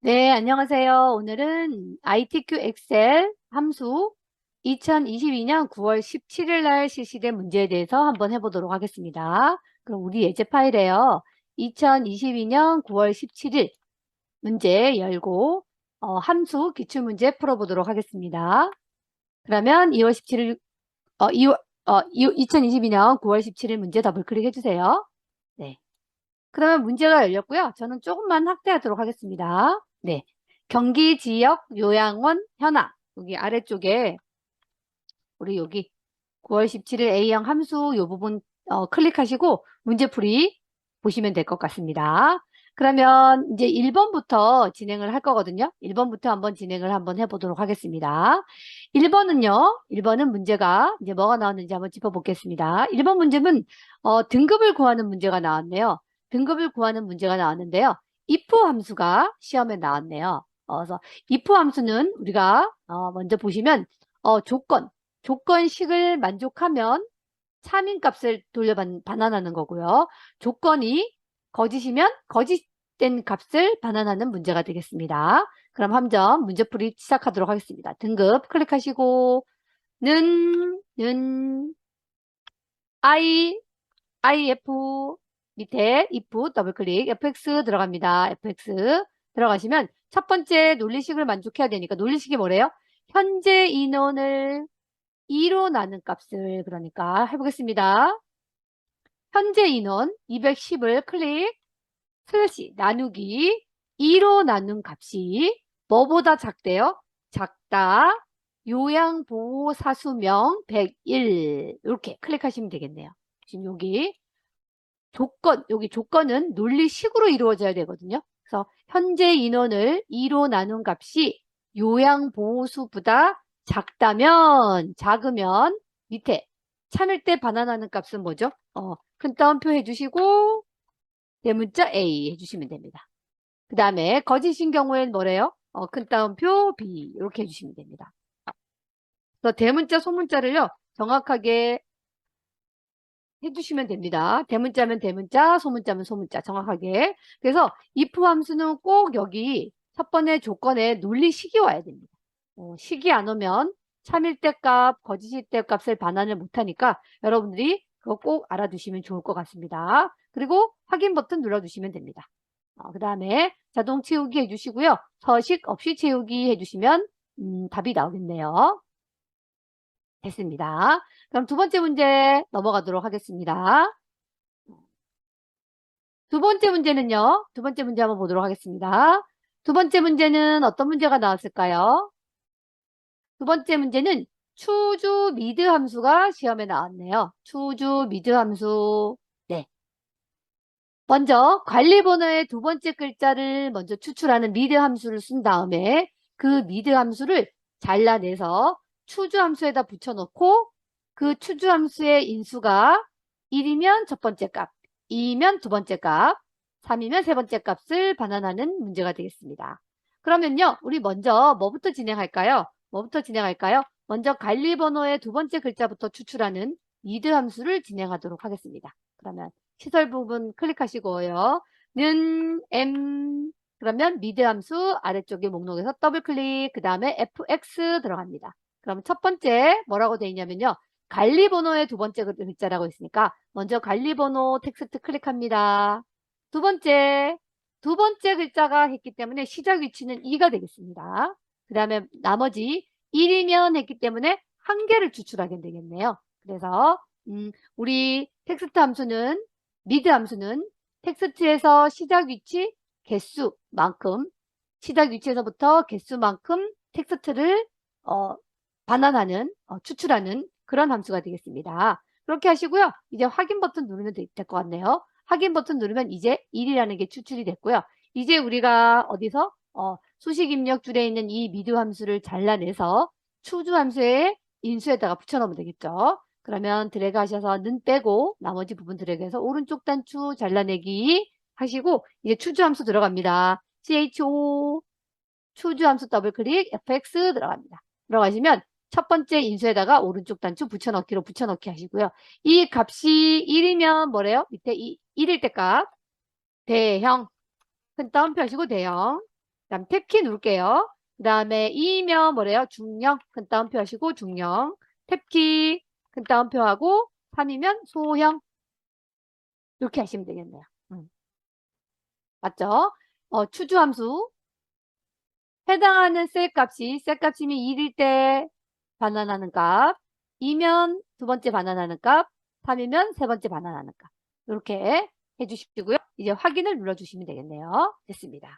네, 안녕하세요. 오늘은 ITQ 엑셀 함수 2022년 9월 17일 날 실시된 문제에 대해서 한번 해보도록 하겠습니다. 그럼 우리 예제 파일에요. 2022년 9월 17일 문제 열고 함수 기출문제 풀어보도록 하겠습니다. 그러면 2월 17일, 2022년 9월 17일 문제 더블 클릭해 주세요. 네. 그러면 문제가 열렸고요. 저는 조금만 확대하도록 하겠습니다. 네. 경기 지역 요양원 현황. 여기 아래쪽에 우리 여기 9월 17일 A형 함수 요 부분 클릭하시고 문제풀이 보시면 될 것 같습니다. 그러면 이제 1번부터 진행을 할 거거든요. 1번부터 한번 해보도록 하겠습니다. 1번은 문제가 이제 뭐가 나왔는지 한번 짚어보겠습니다. 1번 문제는 등급을 구하는 문제가 나왔네요. 등급을 구하는 문제가 나왔는데요. if 함수가 시험에 나왔네요. 그래서 if 함수는 우리가 먼저 보시면 조건식을 만족하면 3인 값을 반환하는 거고요. 조건이 거짓이면 거짓된 값을 반환하는 문제가 되겠습니다. 그럼 함정 문제풀이 시작하도록 하겠습니다. 등급 클릭하시고 는 if 밑에 if 더블클릭 fx 들어갑니다. fx 들어가시면 첫 번째 논리식을 만족해야 되니까 논리식이 뭐래요? 현재 인원을 2로 나눈 값을 그러니까 해보겠습니다. 현재 인원 210을 클릭 슬래시 나누기 2로 나눈 값이 뭐보다 작대요? 작다 요양보호사수명 101 이렇게 클릭하시면 되겠네요. 지금 여기 조건은 논리식으로 이루어져야 되거든요. 그래서 현재 인원을 2로 나눈 값이 요양보호수보다 작으면 밑에 참을 때 반환하는 값은 뭐죠? 큰 따옴표 해주시고 대문자 A 해주시면 됩니다. 그 다음에 거짓인 경우에는 뭐래요? 큰 따옴표 B 이렇게 해주시면 됩니다. 그래서 대문자 소문자를요 정확하게 해주시면 됩니다. 대문자면 대문자, 소문자면 소문자 정확하게. 그래서 if 함수는 꼭 여기 첫 번째 조건에 논리식이 와야 됩니다. 식이 안 오면 참일 때 값, 거짓일 때 값을 반환을 못하니까 여러분들이 그거 꼭 알아두시면 좋을 것 같습니다. 그리고 확인 버튼 눌러주시면 됩니다. 그 다음에 자동 채우기 해주시고요. 서식 없이 채우기 해주시면 답이 나오겠네요. 됐습니다. 그럼 두 번째 문제 넘어가도록 하겠습니다. 두 번째 문제는요. 두 번째 문제 한번 보도록 하겠습니다. 두 번째 문제는 어떤 문제가 나왔을까요? 두 번째 문제는 추주 미드 함수가 시험에 나왔네요. 추주 미드 함수. 네. 먼저 관리 번호의 두 번째 글자를 먼저 추출하는 미드 함수를 쓴 다음에 그 미드 함수를 잘라내서 추주 함수에다 붙여놓고 그 추주 함수의 인수가 1이면 첫 번째 값, 2이면 두 번째 값, 3이면 세 번째 값을 반환하는 문제가 되겠습니다. 그러면요, 우리 먼저 뭐부터 진행할까요? 먼저 관리 번호의 두 번째 글자부터 추출하는 미드 함수를 진행하도록 하겠습니다. 그러면 시설 부분 클릭하시고요. 그러면 미드 함수 아래쪽에 목록에서 더블 클릭, 그 다음에 fx 들어갑니다. 그럼 첫 번째 뭐라고 되어 있냐면요. 관리 번호의 두 번째 글자라고 있으니까 먼저 관리 번호 텍스트 클릭합니다. 두 번째 글자가 했기 때문에 시작 위치는 2가 되겠습니다. 그 다음에 나머지 1이면 했기 때문에 한 개를 추출하게 되겠네요. 그래서 우리 미드 함수는 텍스트에서 시작 위치에서부터 개수만큼 텍스트를 추출하는 그런 함수가 되겠습니다. 그렇게 하시고요. 이제 확인 버튼 누르면 될 것 같네요. 확인 버튼 누르면 이제 1이라는 게 추출이 됐고요. 이제 우리가 어디서 수식 입력줄에 있는 이 미드 함수를 잘라내서 추주 함수의 인수에다가 붙여넣으면 되겠죠. 그러면 드래그 하셔서 는 빼고 나머지 부분 드래그해서 오른쪽 단추 잘라내기 하시고 이제 추주 함수 들어갑니다. cho 추주 함수 더블클릭 fx 들어갑니다. 들어가시면 첫 번째 인수에다가 오른쪽 단추 붙여넣기로 붙여넣기 하시고요. 이 값이 1이면 뭐래요? 밑에 1일 때 값 대형 큰 따옴표 하시고 대형 다음 탭키 누를게요. 그 다음에 2면 뭐래요? 중령. 큰 따옴표 하시고 중령. 탭키 큰 따옴표 하고 3이면 소형. 이렇게 하시면 되겠네요. 맞죠? 추주함수. 해당하는 셀 값이 1일 때 반환하는 값. 2면 두 번째 반환하는 값. 3이면 세 번째 반환하는 값. 이렇게 해주시고요. 이제 확인을 눌러주시면 되겠네요. 됐습니다.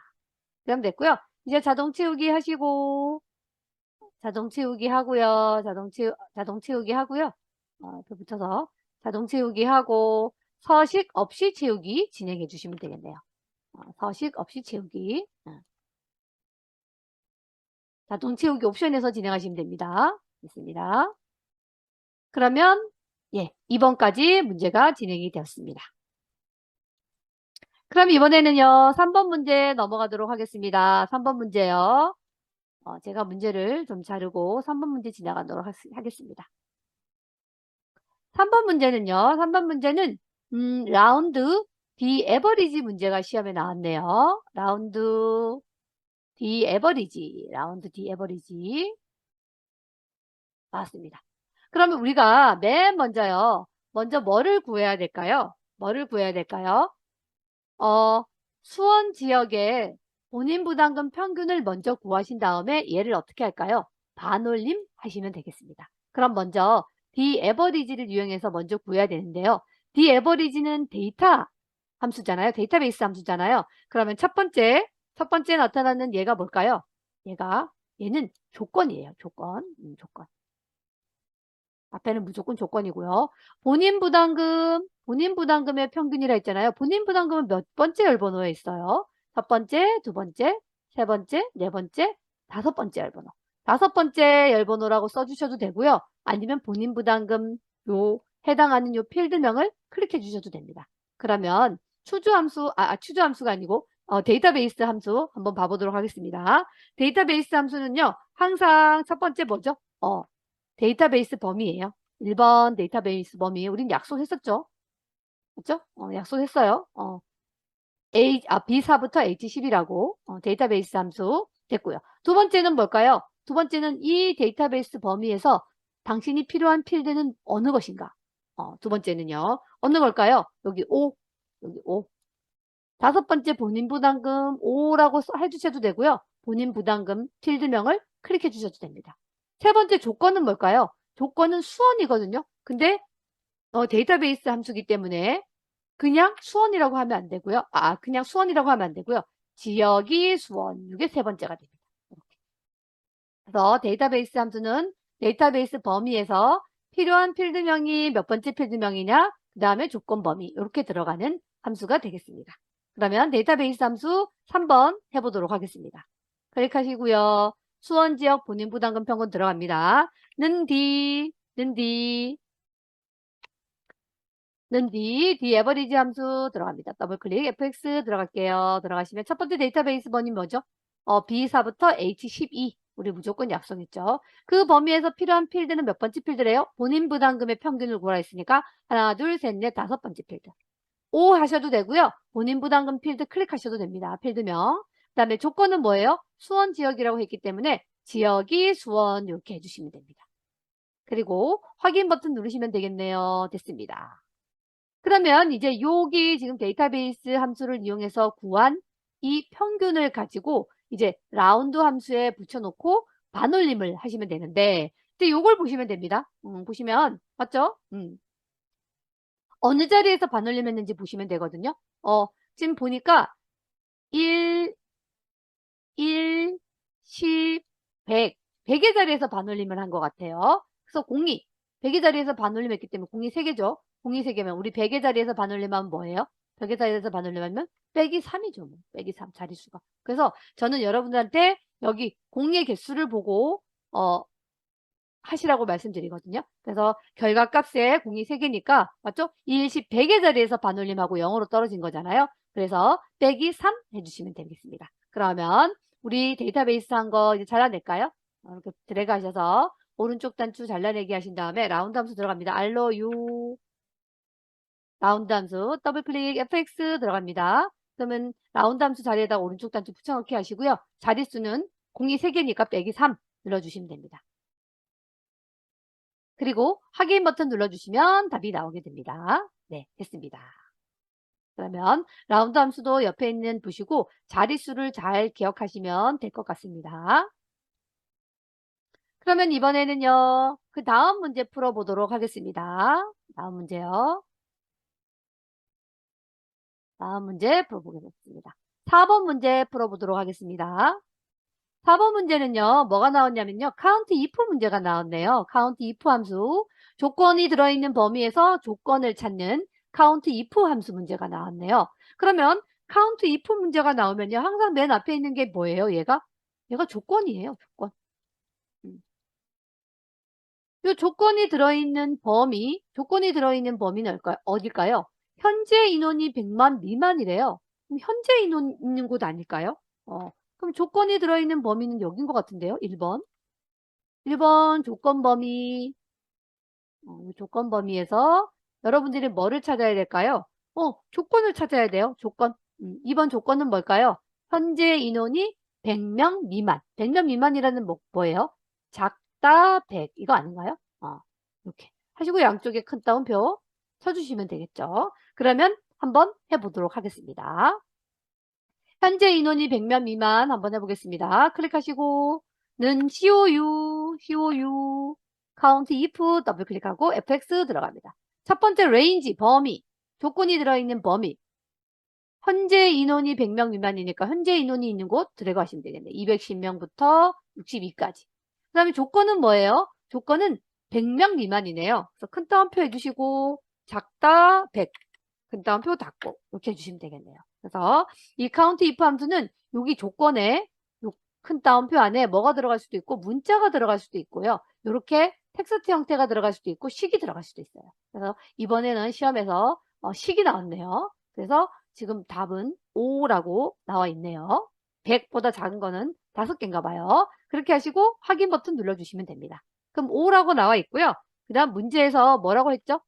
그럼 됐고요. 이제 자동 채우기 하시고 자동 채우기 하고요. 자동 채우기 하고요. 또 붙여서 자동 채우기 하고 서식 없이 채우기 진행해 주시면 되겠네요. 서식 없이 채우기. 자동 채우기 옵션에서 진행하시면 됩니다. 됐습니다. 그러면 예, 2번까지 문제가 진행이 되었습니다. 그럼 이번에는요. 3번 문제 넘어가도록 하겠습니다. 3번 문제요. 제가 문제를 좀 자르고 3번 문제 지나가도록 하겠습니다. 3번 문제는요. 3번 문제는 라운드 D 에버리지 문제가 시험에 나왔네요. 라운드 D 에버리지 나왔습니다. 그러면 우리가 맨 먼저 뭐를 구해야 될까요? 뭐를 구해야 될까요? 수원 지역의 본인 부담금 평균을 먼저 구하신 다음에 얘를 어떻게 할까요? 반올림 하시면 되겠습니다. 그럼 먼저 D-average를 이용해서 먼저 구해야 되는데요. D-average는 데이터 함수잖아요. 데이터베이스 함수잖아요. 그러면 첫 번째 나타나는 얘가 뭘까요? 얘는 조건이에요. 조건. 앞에는 무조건 조건이고요. 본인 부담금의 평균이라 했잖아요. 본인 부담금은 몇 번째 열번호에 있어요? 첫 번째, 두 번째, 세 번째, 네 번째, 다섯 번째 열번호. 다섯 번째 열번호라고 써주셔도 되고요. 아니면 본인 부담금 해당하는 요 필드명을 클릭해 주셔도 됩니다. 그러면 추주함수가 아니고 데이터베이스 함수 한번 봐보도록 하겠습니다. 데이터베이스 함수는요. 항상 첫 번째 뭐죠? 데이터베이스 범위예요. 1번 데이터베이스 범위. 우린 약속했었죠. 맞죠? 약속했어요. B4부터 H10이라고 데이터베이스 함수 됐고요. 두 번째는 뭘까요? 두 번째는 이 데이터베이스 범위에서 당신이 필요한 필드는 어느 것인가? 두 번째는요. 어느 걸까요? 여기 5. 다섯 번째 본인 부담금 5라고 해주셔도 되고요. 본인 부담금 필드명을 클릭해 주셔도 됩니다. 세 번째 조건은 뭘까요? 조건은 수원이거든요. 근데 데이터베이스 함수기 때문에 그냥 수원이라고 하면 안 되고요. 그냥 수원이라고 하면 안 되고요. 지역이 수원. 이게 세 번째가 됩니다. 그래서 데이터베이스 함수는 데이터베이스 범위에서 필요한 필드명이 몇 번째 필드명이냐, 그 다음에 조건 범위 이렇게 들어가는 함수가 되겠습니다. 그러면 데이터베이스 함수 3번 해보도록 하겠습니다. 클릭하시고요. 수원 지역 본인 부담금 평균 들어갑니다. D 에버리지 함수 들어갑니다. 더블 클릭 fx 들어갈게요. 들어가시면 첫 번째 데이터베이스 범위 뭐죠? B4부터 H12 우리 무조건 약속했죠. 그 범위에서 필요한 필드는 몇 번째 필드래요? 본인 부담금의 평균을 구하라 했으니까 하나, 둘, 셋, 넷, 다섯 번째 필드. 5 하셔도 되고요. 본인 부담금 필드 클릭하셔도 됩니다. 필드명. 그 다음에 조건은 뭐예요? 수원 지역이라고 했기 때문에 지역이 수원 이렇게 해주시면 됩니다. 그리고 확인 버튼 누르시면 되겠네요. 됐습니다. 그러면 이제 여기 지금 데이터베이스 함수를 이용해서 구한 이 평균을 가지고 이제 라운드 함수에 붙여놓고 반올림을 하시면 되는데 이제 요걸 보시면 됩니다. 보시면 맞죠? 어느 자리에서 반올림 했는지 보시면 되거든요. 지금 보니까 1, 10, 100, 100의 자리에서 반올림을 한 것 같아요. 그래서 100의 자리에서 반올림 했기 때문에 3개죠. 3개면 우리 100의 자리에서 반올림하면 뭐예요? 100의 자리에서 반올림하면 빼기 3이죠. 빼기 3 자릿수가. 그래서 저는 여러분들한테 여기 0의 개수를 보고 하시라고 말씀드리거든요. 그래서 결과값에 0이 3개니까 맞죠? 1, 10, 100의 자리에서 반올림하고 0으로 떨어진 거잖아요. 그래서 빼기 3 해주시면 되겠습니다. 그러면 우리 데이터베이스 한 거 이제 잘라낼까요? 이렇게 드래그 하셔서 오른쪽 단추 잘라내기 하신 다음에 라운드 함수 들어갑니다. 알로 U 라운드 함수 더블 클릭 fx 들어갑니다. 그러면 라운드 함수 자리에다 오른쪽 단수 붙여넣기 하시고요. 자릿수는 공이 3개니까 빼기 3 눌러주시면 됩니다. 그리고 확인 버튼 눌러주시면 답이 나오게 됩니다. 네, 됐습니다. 그러면 라운드 함수도 옆에 있는 보시고 자릿수를 잘 기억하시면 될 것 같습니다. 그러면 이번에는요. 그 다음 문제 풀어보도록 하겠습니다. 다음 문제요. 다음 문제 풀어보겠습니다. 4번 문제 풀어보도록 하겠습니다. 4번 문제는요. 뭐가 나왔냐면요. count if 문제가 나왔네요. count if 함수. 조건이 들어있는 범위에서 조건을 찾는 count if 함수 문제가 나왔네요. 그러면 count if 문제가 나오면요. 항상 맨 앞에 있는 게 뭐예요? 얘가 조건이에요. 조건. 이 조건이 들어있는 범위는 어딜까요? 현재 인원이 100만 미만이래요. 그럼 현재 인원 있는 곳 아닐까요? 그럼 조건이 들어있는 범위는 여긴 것 같은데요. 1번. 1번 조건 범위. 조건 범위에서 여러분들이 뭐를 찾아야 될까요? 조건을 찾아야 돼요. 조건. 2번 조건은 뭘까요? 현재 인원이 100명 미만. 100명 미만이라는 뭐예요? 작다 100. 이거 아닌가요? 이렇게 하시고 양쪽에 큰 따옴표 쳐주시면 되겠죠. 그러면 한번 해보도록 하겠습니다. 현재 인원이 100명 미만 한번 해보겠습니다. 클릭하시고 는 COU count if 더블 클릭하고 fx 들어갑니다. 첫 번째 range 범위 조건이 들어있는 범위 현재 인원이 100명 미만이니까 현재 인원이 있는 곳 드래그 하시면 되겠네. 210명부터 62까지. 그 다음에 조건은 뭐예요? 조건은 100명 미만이네요. 그래서 큰 따옴표 해주시고 작다 100 큰 따옴표 닫고 이렇게 해주시면 되겠네요. 그래서 이 count if 함수는 여기 조건에 큰 따옴표 안에 뭐가 들어갈 수도 있고 문자가 들어갈 수도 있고요. 이렇게 텍스트 형태가 들어갈 수도 있고 식이 들어갈 수도 있어요. 그래서 이번에는 시험에서 식이 나왔네요. 그래서 지금 답은 5라고 나와 있네요. 100보다 작은 거는 5개인가 봐요. 그렇게 하시고 확인 버튼 눌러주시면 됩니다. 그럼 5라고 나와 있고요. 그 다음 문제에서 뭐라고 했죠?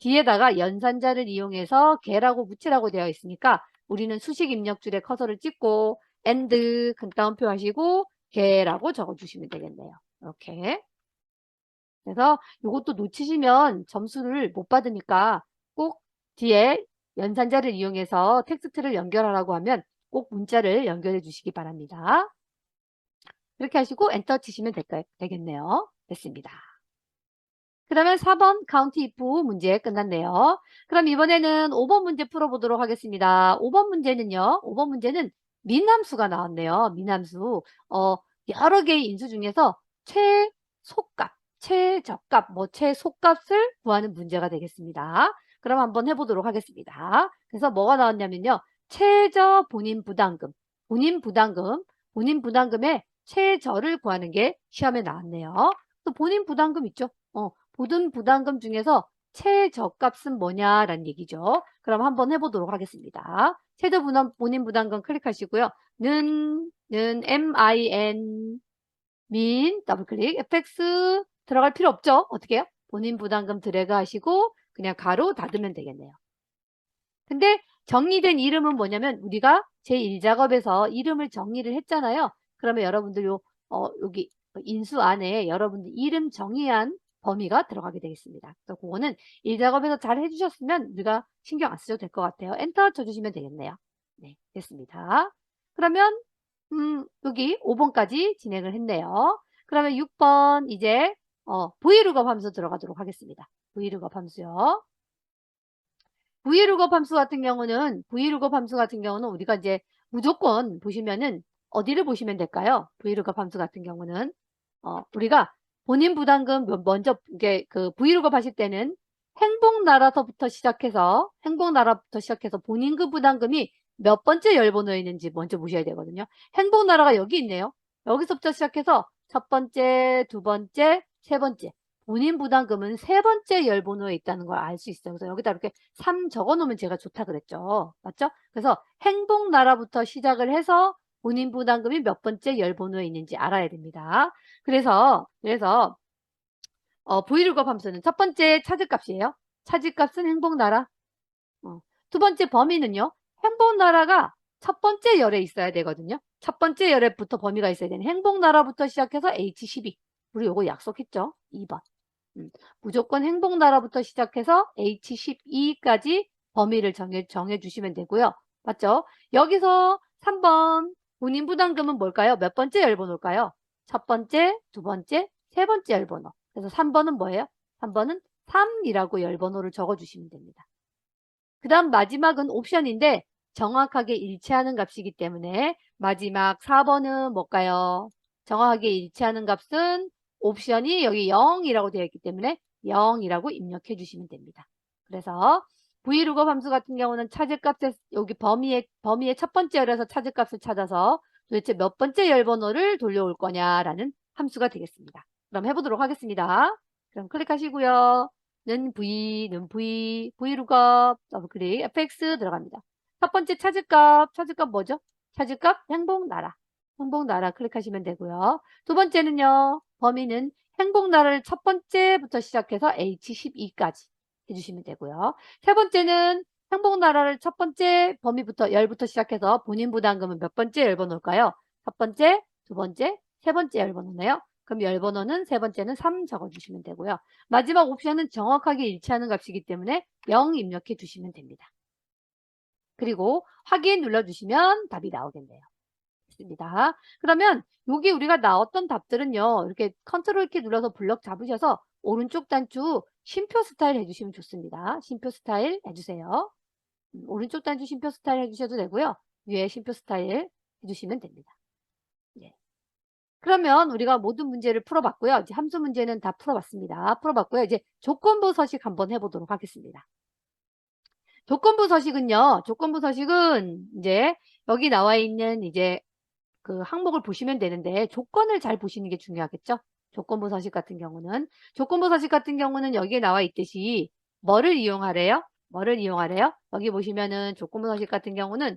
뒤에다가 연산자를 이용해서 개라고 묻히라고 되어 있으니까 우리는 수식 입력줄에 커서를 찍고 and 큰 따옴표 하시고 개라고 적어주시면 되겠네요. 이렇게. 그래서 이것도 놓치시면 점수를 못 받으니까 꼭 뒤에 연산자를 이용해서 텍스트를 연결하라고 하면 꼭 문자를 연결해 주시기 바랍니다. 이렇게 하시고 엔터 치시면 되겠네요. 됐습니다. 그러면 4번 count if 문제 끝났네요. 그럼 이번에는 5번 문제 풀어보도록 하겠습니다. 5번 문제는 민함수가 나왔네요. 민함수. 여러 개의 인수 중에서 최소값, 최저값, 최소값을 구하는 문제가 되겠습니다. 그럼 한번 해보도록 하겠습니다. 그래서 뭐가 나왔냐면요. 최저 본인 부담금, 본인 부담금의 최저를 구하는 게 시험에 나왔네요. 또 본인 부담금 있죠? 모든 부담금 중에서 최저값은 뭐냐라는 얘기죠. 그럼 한번 해보도록 하겠습니다. 최저 본인 부담금 클릭하시고요. 는 min 민 더블클릭 fx 들어갈 필요 없죠. 어떻게 해요? 본인 부담금 드래그 하시고 그냥 가로 닫으면 되겠네요. 근데 정리된 이름은 뭐냐면 우리가 제1작업에서 이름을 정리를 했잖아요. 그러면 여러분들 여기 인수 안에 여러분들 이름 정의한 범위가 들어가게 되겠습니다. 그래서 그거는 1작업에서 잘 해주셨으면 우리가 신경 안 쓰셔도 될 것 같아요. 엔터 쳐주시면 되겠네요. 네, 됐습니다. 그러면 여기 5번까지 진행을 했네요. 그러면 6번 이제 vlookup 함수 들어가도록 하겠습니다. vlookup 함수요. vlookup 함수 같은 경우는 우리가 이제 무조건 보시면은 어디를 보시면 될까요? vlookup 함수 같은 경우는 우리가 본인 부담금 먼저 이게 그 vlookup 하실 때는 행복나라부터 시작해서 본인 그 부담금이 몇 번째 열번호에 있는지 먼저 보셔야 되거든요. 행복나라가 여기 있네요. 여기서부터 시작해서 첫 번째, 두 번째, 세 번째. 본인 부담금은 세 번째 열번호에 있다는 걸 알 수 있어요. 그래서 여기다 이렇게 3 적어 놓으면 제가 좋다 그랬죠. 맞죠? 그래서 행복나라부터 시작을 해서 본인 부담금이 몇 번째 열번호에 있는지 알아야 됩니다. 그래서 vlookup 함수는 첫 번째 차지값이에요. 차지값은 행복나라. 두 번째 범위는요. 행복나라가 첫 번째 열에 있어야 되거든요. 첫 번째 열에부터 범위가 있어야 되는 행복나라부터 시작해서 H12. 우리 요거 약속했죠? 2번. 무조건 행복나라부터 시작해서 H12까지 범위를 정해주시면 되고요. 맞죠? 여기서 3번 본인부담금은 뭘까요? 몇 번째 열번호일까요? 첫 번째, 두 번째, 세 번째 열번호. 그래서 3번은 뭐예요? 3번은 3이라고 열번호를 적어주시면 됩니다. 그 다음 마지막은 옵션인데 정확하게 일치하는 값이기 때문에 마지막 4번은 뭘까요? 정확하게 일치하는 값은 옵션이 여기 0이라고 되어 있기 때문에 0이라고 입력해 주시면 됩니다. 그래서 vlookup 함수 같은 경우는 차지값에 여기 범위의 첫 번째 열에서 차지값을 찾아서 도대체 몇 번째 열번호를 돌려올 거냐라는 함수가 되겠습니다. 그럼 해보도록 하겠습니다. 그럼 클릭하시고요. 는 vlookup 더블클릭 fx 들어갑니다. 첫 번째 찾을값 뭐죠? 찾을값 행복나라 클릭하시면 되고요. 두 번째는요. 범위는 행복나라를 첫 번째부터 시작해서 H12까지 해주시면 되고요. 세 번째는 행복나라를 첫 번째 범위부터 열부터 시작해서 본인 부담금은 몇 번째 열번호일까요? 첫 번째, 두 번째, 세 번째 열번호네요. 그럼 열번호는 세 번째는 3 적어주시면 되고요. 마지막 옵션은 정확하게 일치하는 값이기 때문에 0 입력해 주시면 됩니다. 그리고 확인 눌러주시면 답이 나오겠네요. 있습니다. 그러면 여기 우리가 나왔던 답들은요. 이렇게 컨트롤 키 눌러서 블럭 잡으셔서 오른쪽 단추 쉼표 스타일 해주시면 좋습니다. 쉼표 스타일 해주세요. 오른쪽 단추 쉼표 스타일 해주셔도 되고요. 위에 쉼표 스타일 해주시면 됩니다. 네. 그러면 우리가 모든 문제를 풀어봤고요. 이제 함수 문제는 다 풀어봤습니다. 풀어봤고요. 이제 조건부 서식 한번 해보도록 하겠습니다. 조건부 서식은 이제 여기 나와 있는 이제 그 항목을 보시면 되는데 조건을 잘 보시는 게 중요하겠죠? 조건부 서식 같은 경우는 여기에 나와 있듯이 뭐를 이용하래요? 여기 보시면은 조건부 서식 같은 경우는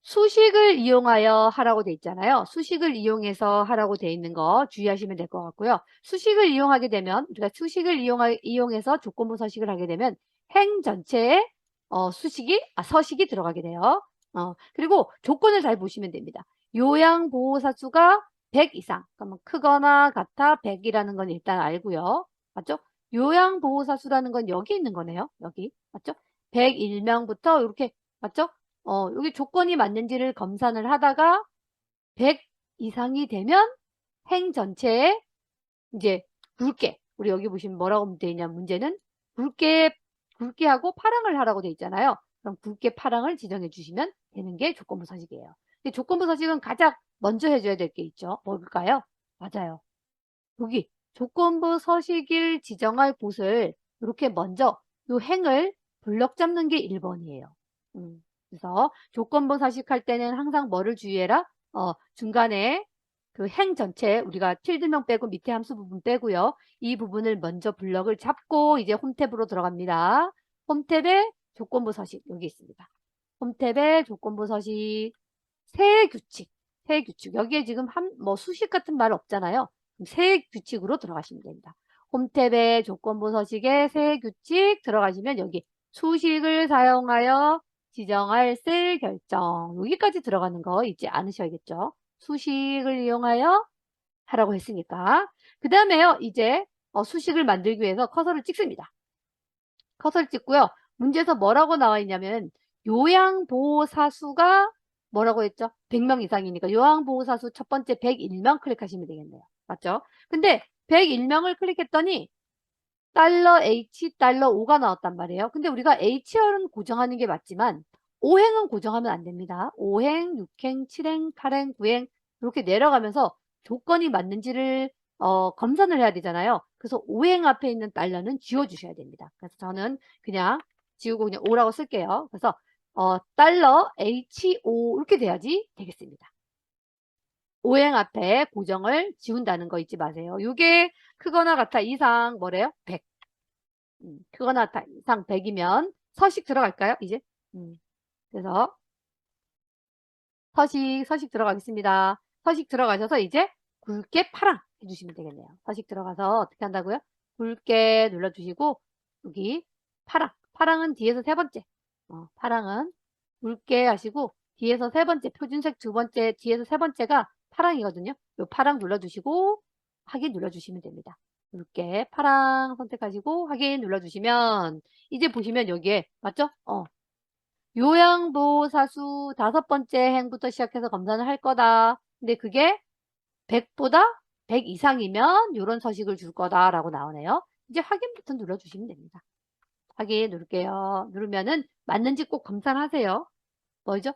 수식을 이용하여 하라고 돼 있잖아요. 수식을 이용해서 하라고 돼 있는 거 주의하시면 될 것 같고요. 수식을 이용하게 되면 우리가 수식을 이용해서 조건부 서식을 하게 되면 행 전체에 서식이 들어가게 돼요. 그리고 조건을 잘 보시면 됩니다. 요양보호사수가 100 이상, 그러면 크거나 같아 100이라는 건 일단 알고요. 맞죠? 요양보호사수라는 건 여기 있는 거네요. 여기. 맞죠? 101명부터 이렇게, 맞죠? 여기 조건이 맞는지를 검사를 하다가 100 이상이 되면 행 전체에 이제 굵게, 우리 여기 보시면 뭐라고 되어 있냐, 문제는 굵게 하고 파랑을 하라고 되어 있잖아요. 그럼 굵게 파랑을 지정해 주시면 되는 게 조건부 서식이에요. 근데 조건부 서식은 가장 먼저 해줘야 될 게 있죠. 뭘까요? 맞아요. 여기 조건부 서식을 지정할 곳을 이렇게 먼저 요 행을 블럭 잡는 게 1번이에요. 그래서 조건부 서식할 때는 항상 뭐를 주의해라? 중간에 그 행 전체 우리가 tilde명 빼고 밑에 함수 부분 빼고요. 이 부분을 먼저 블럭을 잡고 이제 홈탭으로 들어갑니다. 홈탭에 조건부 서식 여기 있습니다. 홈탭에 조건부 서식 세 규칙. 여기에 지금 수식 같은 말 없잖아요. 세 규칙으로 들어가시면 됩니다. 홈탭에 조건부 서식에 세 규칙 들어가시면 여기 수식을 사용하여 지정할 셀 결정. 여기까지 들어가는 거 잊지 않으셔야겠죠. 수식을 이용하여 하라고 했으니까. 그 다음에요. 이제 수식을 만들기 위해서 커서를 찍습니다. 커서를 찍고요. 문제에서 뭐라고 나와 있냐면 요양보호사수가 뭐라고 했죠? 100명 이상이니까 요양보호사수 첫 번째 101명 클릭하시면 되겠네요. 맞죠? 근데 101명을 클릭했더니 $H, $5가 나왔단 말이에요. 근데 우리가 H열은 고정하는 게 맞지만 5행은 고정하면 안 됩니다. 5행, 6행, 7행, 8행, 9행 이렇게 내려가면서 조건이 맞는지를 검사를 해야 되잖아요. 그래서 5행 앞에 있는 달러는 지워주셔야 됩니다. 그래서 저는 그냥 지우고 그냥 5라고 쓸게요. 그래서 달러 HO 이렇게 돼야지 되겠습니다. 5행 앞에 고정을 지운다는 거 잊지 마세요. 이게 크거나 같아 이상 뭐래요? 100. 크거나 같아 이상 100이면 서식 들어갈까요? 이제? 그래서 서식 들어가겠습니다. 서식 들어가셔서 이제 굵게 파랑 해주시면 되겠네요. 서식 들어가서 어떻게 한다고요? 굵게 눌러주시고 여기 파랑은 뒤에서 세 번째. 파랑은 굵게 하시고 뒤에서 세 번째 표준색 두 번째 뒤에서 세 번째가 파랑이거든요. 요 파랑 눌러주시고 확인 눌러주시면 됩니다. 굵게 파랑 선택하시고 확인 눌러주시면 이제 보시면 여기에 맞죠? 요양보호사수 다섯 번째 행부터 시작해서 검사를 할 거다. 근데 그게 100보다 100 이상이면 요런 서식을 줄 거다라고 나오네요. 이제 확인 버튼 눌러주시면 됩니다. 확인 누를게요. 누르면은 맞는지 꼭 검사를 하세요. 뭐죠?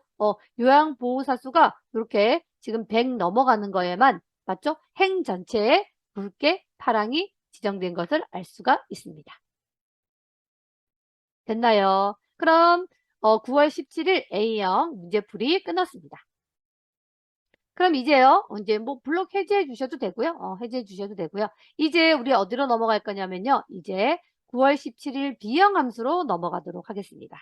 요양보호사 수가 이렇게 지금 100 넘어가는 거에만 맞죠? 행 전체에 붉게 파랑이 지정된 것을 알 수가 있습니다. 됐나요? 그럼 9월 17일 A형 문제풀이 끝났습니다. 그럼 이제요. 이제 뭐 블록 해제해 주셔도 되고요. 해제해 주셔도 되고요. 이제 우리 어디로 넘어갈 거냐면요. 이제 9월 17일 B형 함수로 넘어가도록 하겠습니다.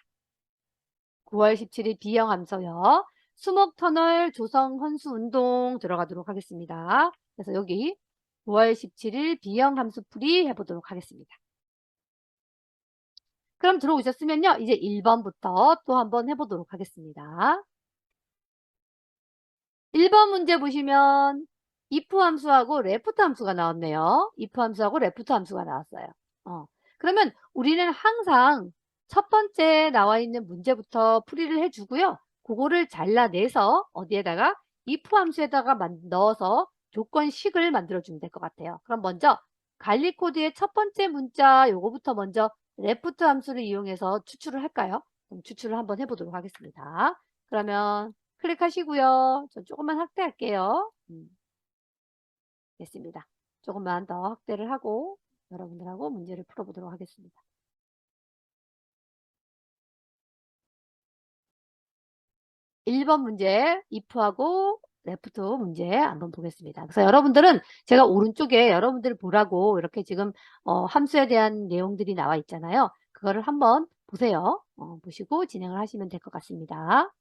9월 17일 B형 함수요. 수목 터널 조성 헌수 운동 들어가도록 하겠습니다. 그래서 여기 9월 17일 B형 함수 풀이 해보도록 하겠습니다. 그럼 들어오셨으면요. 이제 1번부터 또 한번 해보도록 하겠습니다. 1번 문제 보시면 if 함수하고 left 함수가 나왔네요. if 함수하고 left 함수가 나왔어요. 그러면 우리는 항상 첫 번째 나와 있는 문제부터 풀이를 해주고요. 그거를 잘라내서 어디에다가 if 함수에다가 넣어서 조건식을 만들어주면 될 것 같아요. 그럼 먼저 관리 코드의 첫 번째 문자 요거부터 먼저 left 함수를 이용해서 추출을 할까요? 그럼 추출을 한번 해보도록 하겠습니다. 그러면 클릭하시고요. 저 조금만 확대할게요. 됐습니다. 조금만 더 확대를 하고 여러분들하고 문제를 풀어보도록 하겠습니다. (1번) 문제 if하고 left 문제 한번 보겠습니다. 그래서 여러분들은 제가 오른쪽에 여러분들 보라고 이렇게 지금 함수에 대한 내용들이 나와 있잖아요. 그거를 한번 보세요. 보시고 진행을 하시면 될 것 같습니다.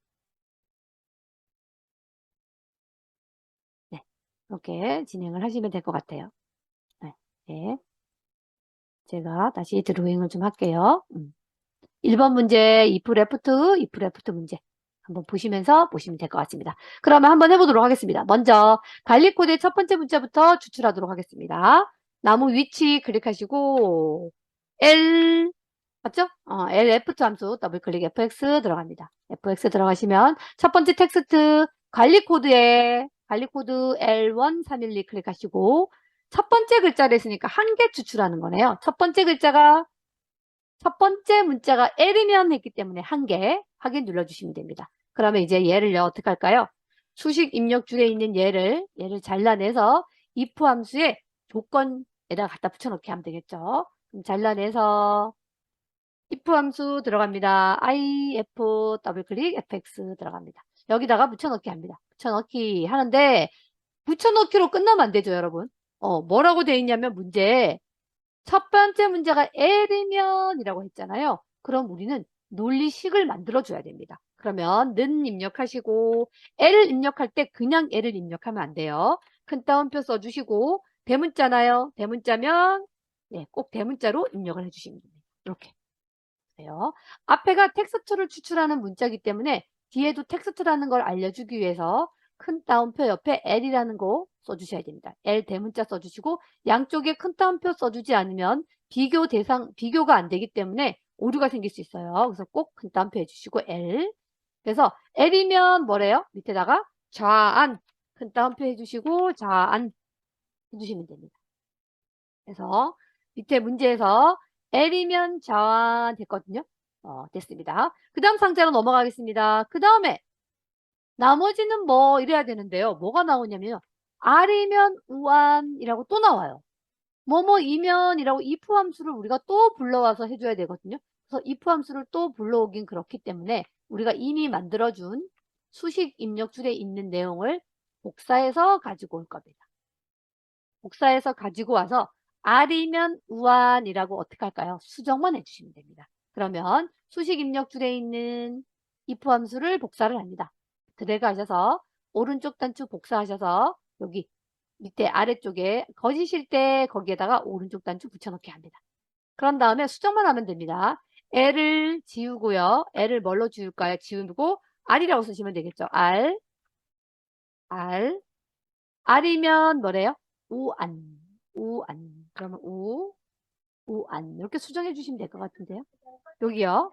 네, 이렇게 진행을 하시면 될 것 같아요. 네. 네. 제가 다시 드로잉을 좀 할게요. 1번 문제 if left 문제 한번 보시면서 보시면 될 것 같습니다. 그러면 한번 해보도록 하겠습니다. 먼저 관리 코드의 첫 번째 문자부터 추출하도록 하겠습니다. 나무 위치 클릭하시고 L 맞죠? L F2 함수 더블 클릭 FX 들어갑니다. FX 들어가시면 첫 번째 텍스트 관리 코드에 관리 코드 L1 312 클릭하시고 첫 번째 글자를 했으니까 한 개 추출하는 거네요. 첫 번째 글자가 첫 번째 문자가 L이면 했기 때문에 한 개 확인 눌러주시면 됩니다. 그러면 이제 얘를요 어떻게 할까요? 수식 입력줄에 있는 얘를 잘라내서 if 함수의 조건에다 갖다 붙여넣기 하면 되겠죠. 그럼 잘라내서 if 함수 들어갑니다. if 더블 클릭 fx 들어갑니다. 여기다가 붙여넣기 합니다. 붙여넣기 하는데 붙여넣기로 끝나면 안 되죠, 여러분. 뭐라고 되어 있냐면 문제에 첫 번째 문제가 L이면 이라고 했잖아요. 그럼 우리는 논리식을 만들어줘야 됩니다. 그러면 는 입력하시고 L을 입력할 때 그냥 L을 입력하면 안 돼요. 큰 따옴표 써주시고 대문자나요? 대문자면 네, 꼭 대문자로 입력을 해주시면 됩니다. 이렇게 보세요. 앞에가 텍스트를 추출하는 문자이기 때문에 뒤에도 텍스트라는 걸 알려주기 위해서 큰 따옴표 옆에 L이라는 거 써주셔야 됩니다. L 대문자 써주시고 양쪽에 큰 따옴표 써주지 않으면 비교가 안 되기 때문에 오류가 생길 수 있어요. 그래서 꼭 큰 따옴표 해주시고 L. 그래서 L이면 뭐래요? 밑에다가 좌안 큰 따옴표 해주시고 좌안 해주시면 됩니다. 그래서 밑에 문제에서 L이면 좌안 됐거든요. 됐습니다. 그 다음 상자로 넘어가겠습니다. 그 다음에 나머지는 뭐 이래야 되는데요. 뭐가 나오냐면요. R이면 우안이라고 또 나와요. 뭐뭐이면이라고 if 함수를 우리가 또 불러와서 해줘야 되거든요. 그래서 if 함수를 또 불러오긴 그렇기 때문에 우리가 이미 만들어준 수식 입력줄에 있는 내용을 복사해서 가지고 올 겁니다. 복사해서 가지고 와서 R이면 우안이라고 어떻게 할까요? 수정만 해주시면 됩니다. 그러면 수식 입력줄에 있는 if 함수를 복사를 합니다. 드래그 하셔서 오른쪽 단추 복사하셔서 여기 밑에 아래쪽에 거짓일 때 거기에다가 오른쪽 단추 붙여넣기 합니다. 그런 다음에 수정만 하면 됩니다. L을 지우고요. L을 뭘로 지울까요? 지우고 R이라고 쓰시면 되겠죠. R. R이면 뭐래요? 우안. 그러면 우안. 이렇게 수정해 주시면 될 것 같은데요. 여기요.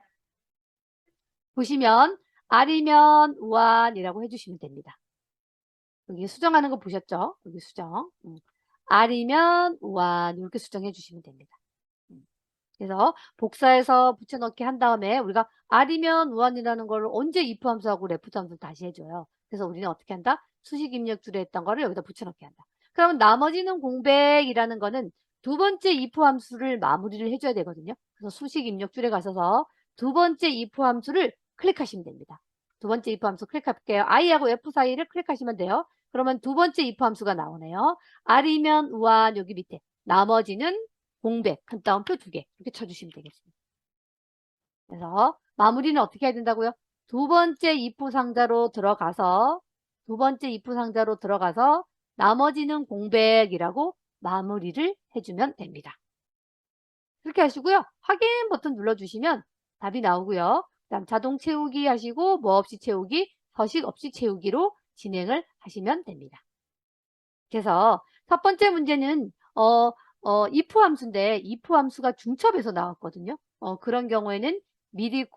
보시면 R이면 우안이라고 해주시면 됩니다. 여기 수정하는 거 보셨죠? 여기 수정. R이면 우안 이렇게 수정해 주시면 됩니다. 그래서 복사해서 붙여넣기 한 다음에 우리가 R이면 우안이라는 걸 언제 if 함수하고 left 함수를 다시 해줘요. 그래서 우리는 어떻게 한다? 수식 입력 줄에 했던 거를 여기다 붙여넣기 한다. 그러면 나머지는 공백이라는 거는 두 번째 if 함수를 마무리를 해줘야 되거든요. 그래서 수식 입력 줄에 가셔서 두 번째 if 함수를 클릭하시면 됩니다. 두 번째 if 함수 클릭할게요. I하고 F 사이를 클릭하시면 돼요. 그러면 두 번째 if 함수가 나오네요. R이면 우안 여기 밑에. 나머지는 공백, 한 따옴표 2개 이렇게 쳐주시면 되겠습니다. 그래서 마무리는 어떻게 해야 된다고요? 두 번째 if 상자로 들어가서 나머지는 공백이라고 마무리를 해주면 됩니다. 그렇게 하시고요. 확인 버튼 눌러주시면 답이 나오고요. 그다음 자동 채우기 하시고 뭐 없이 채우기, 서식 없이 채우기로 진행을 하시면 됩니다. 그래서 첫 번째 문제는 if 함수인데 if 함수가 중첩에서 나왔거든요. 그런 경우에는 미리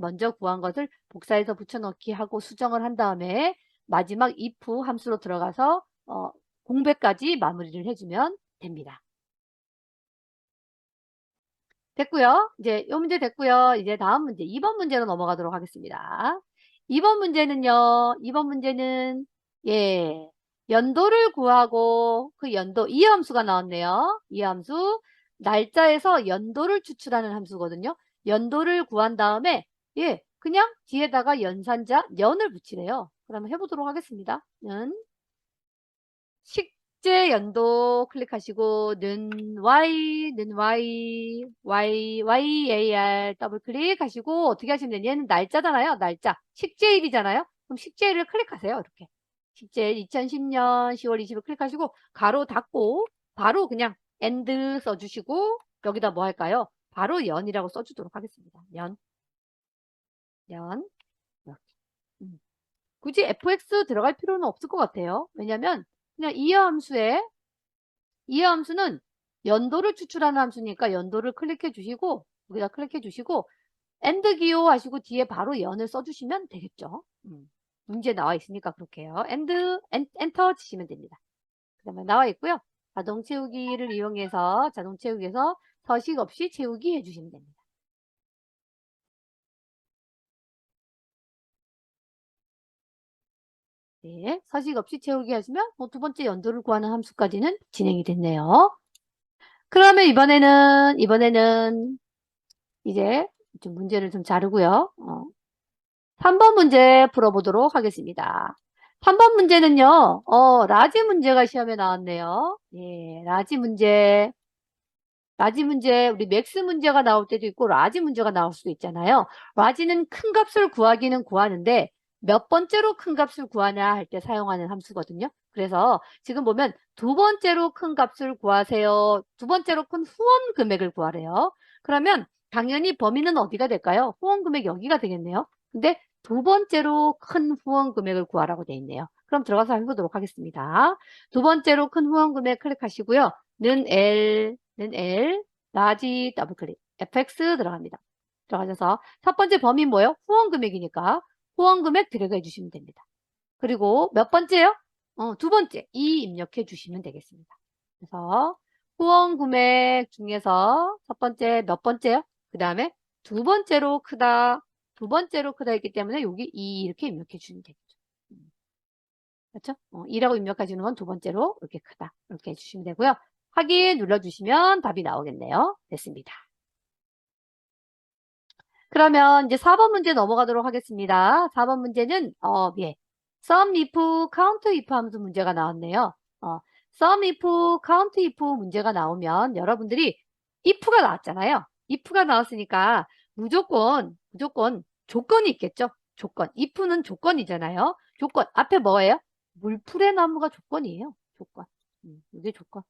먼저 구한 것을 복사해서 붙여넣기 하고 수정을 한 다음에 마지막 if 함수로 들어가서 공백까지 마무리를 해주면 됩니다. 됐고요. 이제 이 문제 됐고요. 이제 다음 문제 2번 문제로 넘어가도록 하겠습니다. 2번 문제는 예. 연도를 구하고 그 연도 이 함수가 나왔네요. 이 함수 날짜에서 연도를 추출하는 함수거든요. 연도를 구한 다음에 예, 그냥 뒤에다가 연산자 년을 붙이래요. 그러면 해보도록 하겠습니다. 식재 연도 클릭하시고 YAR 더블 클릭하시고 어떻게 하시면 되냐? 얘는 날짜잖아요. 날짜. 식재일이잖아요. 그럼 식재일을 클릭하세요. 이렇게. 식재일 2010년 10월 20일 클릭하시고 가로 닫고 바로 그냥 end 써주시고 여기다 뭐 할까요? 바로 연이라고 써주도록 하겠습니다. 연. 이렇게. 굳이 fx 들어갈 필요는 없을 것 같아요. 왜냐면 그냥 이해 함수는 연도를 추출하는 함수니까 연도를 클릭해 주시고 여기다 클릭해 주시고 end 기호 하시고 뒤에 바로 연을 써주시면 되겠죠. 문제 나와 있으니까 그렇게 해요. 엔터 치시면 됩니다. 그 다음에 나와 있고요. 자동 채우기를 이용해서 자동 채우기에서 서식 없이 채우기 해주시면 됩니다. 네, 서식 없이 채우기 하시면 두 번째 연도를 구하는 함수까지는 진행이 됐네요. 그러면 이번에는 이제 좀 문제를 좀 자르고요. 3번 문제 풀어보도록 하겠습니다. 3번 문제는요, 라지 문제가 시험에 나왔네요. 예, 라지 문제, 우리 맥스 문제가 나올 때도 있고, 라지 문제가 나올 수도 있잖아요. 라지는 큰 값을 구하기는 구하는데, 몇 번째로 큰 값을 구하냐 할 때 사용하는 함수거든요. 그래서 지금 보면 두 번째로 큰 값을 구하세요. 두 번째로 큰 후원 금액을 구하래요. 그러면 당연히 범위는 어디가 될까요? 후원 금액 여기가 되겠네요. 근데 두 번째로 큰 후원 금액을 구하라고 되어 있네요. 그럼 들어가서 해보도록 하겠습니다. 두 번째로 큰 후원 금액 클릭하시고요. 는 L, 라지 더블 클릭, FX 들어갑니다. 들어가셔서 첫 번째 범위 뭐예요? 후원 금액이니까 후원 금액 드래그 해주시면 됩니다. 그리고 몇 번째요? 두 번째, 이 입력해 주시면 되겠습니다. 그래서 후원 금액 중에서 첫 번째 몇 번째요? 그 다음에 두 번째로 크다 했기 때문에 여기 2 이렇게 입력해 주시면 되겠죠. 그렇죠? 2라고 입력해 주는 건 두 번째로 이렇게 크다 이렇게 해주시면 되고요. 확인 눌러주시면 답이 나오겠네요. 됐습니다. 그러면 이제 4번 문제 넘어가도록 하겠습니다. 4번 문제는 예. sum if, count if 함수 문제가 나왔네요. sum if, count if 문제가 나오면 여러분들이 if가 나왔잖아요. if가 나왔으니까 무조건 조건이 있겠죠. 조건. if는 조건이잖아요. 조건. 앞에 뭐예요? 물풀의 나무가 조건이에요. 조건. 이게 조건.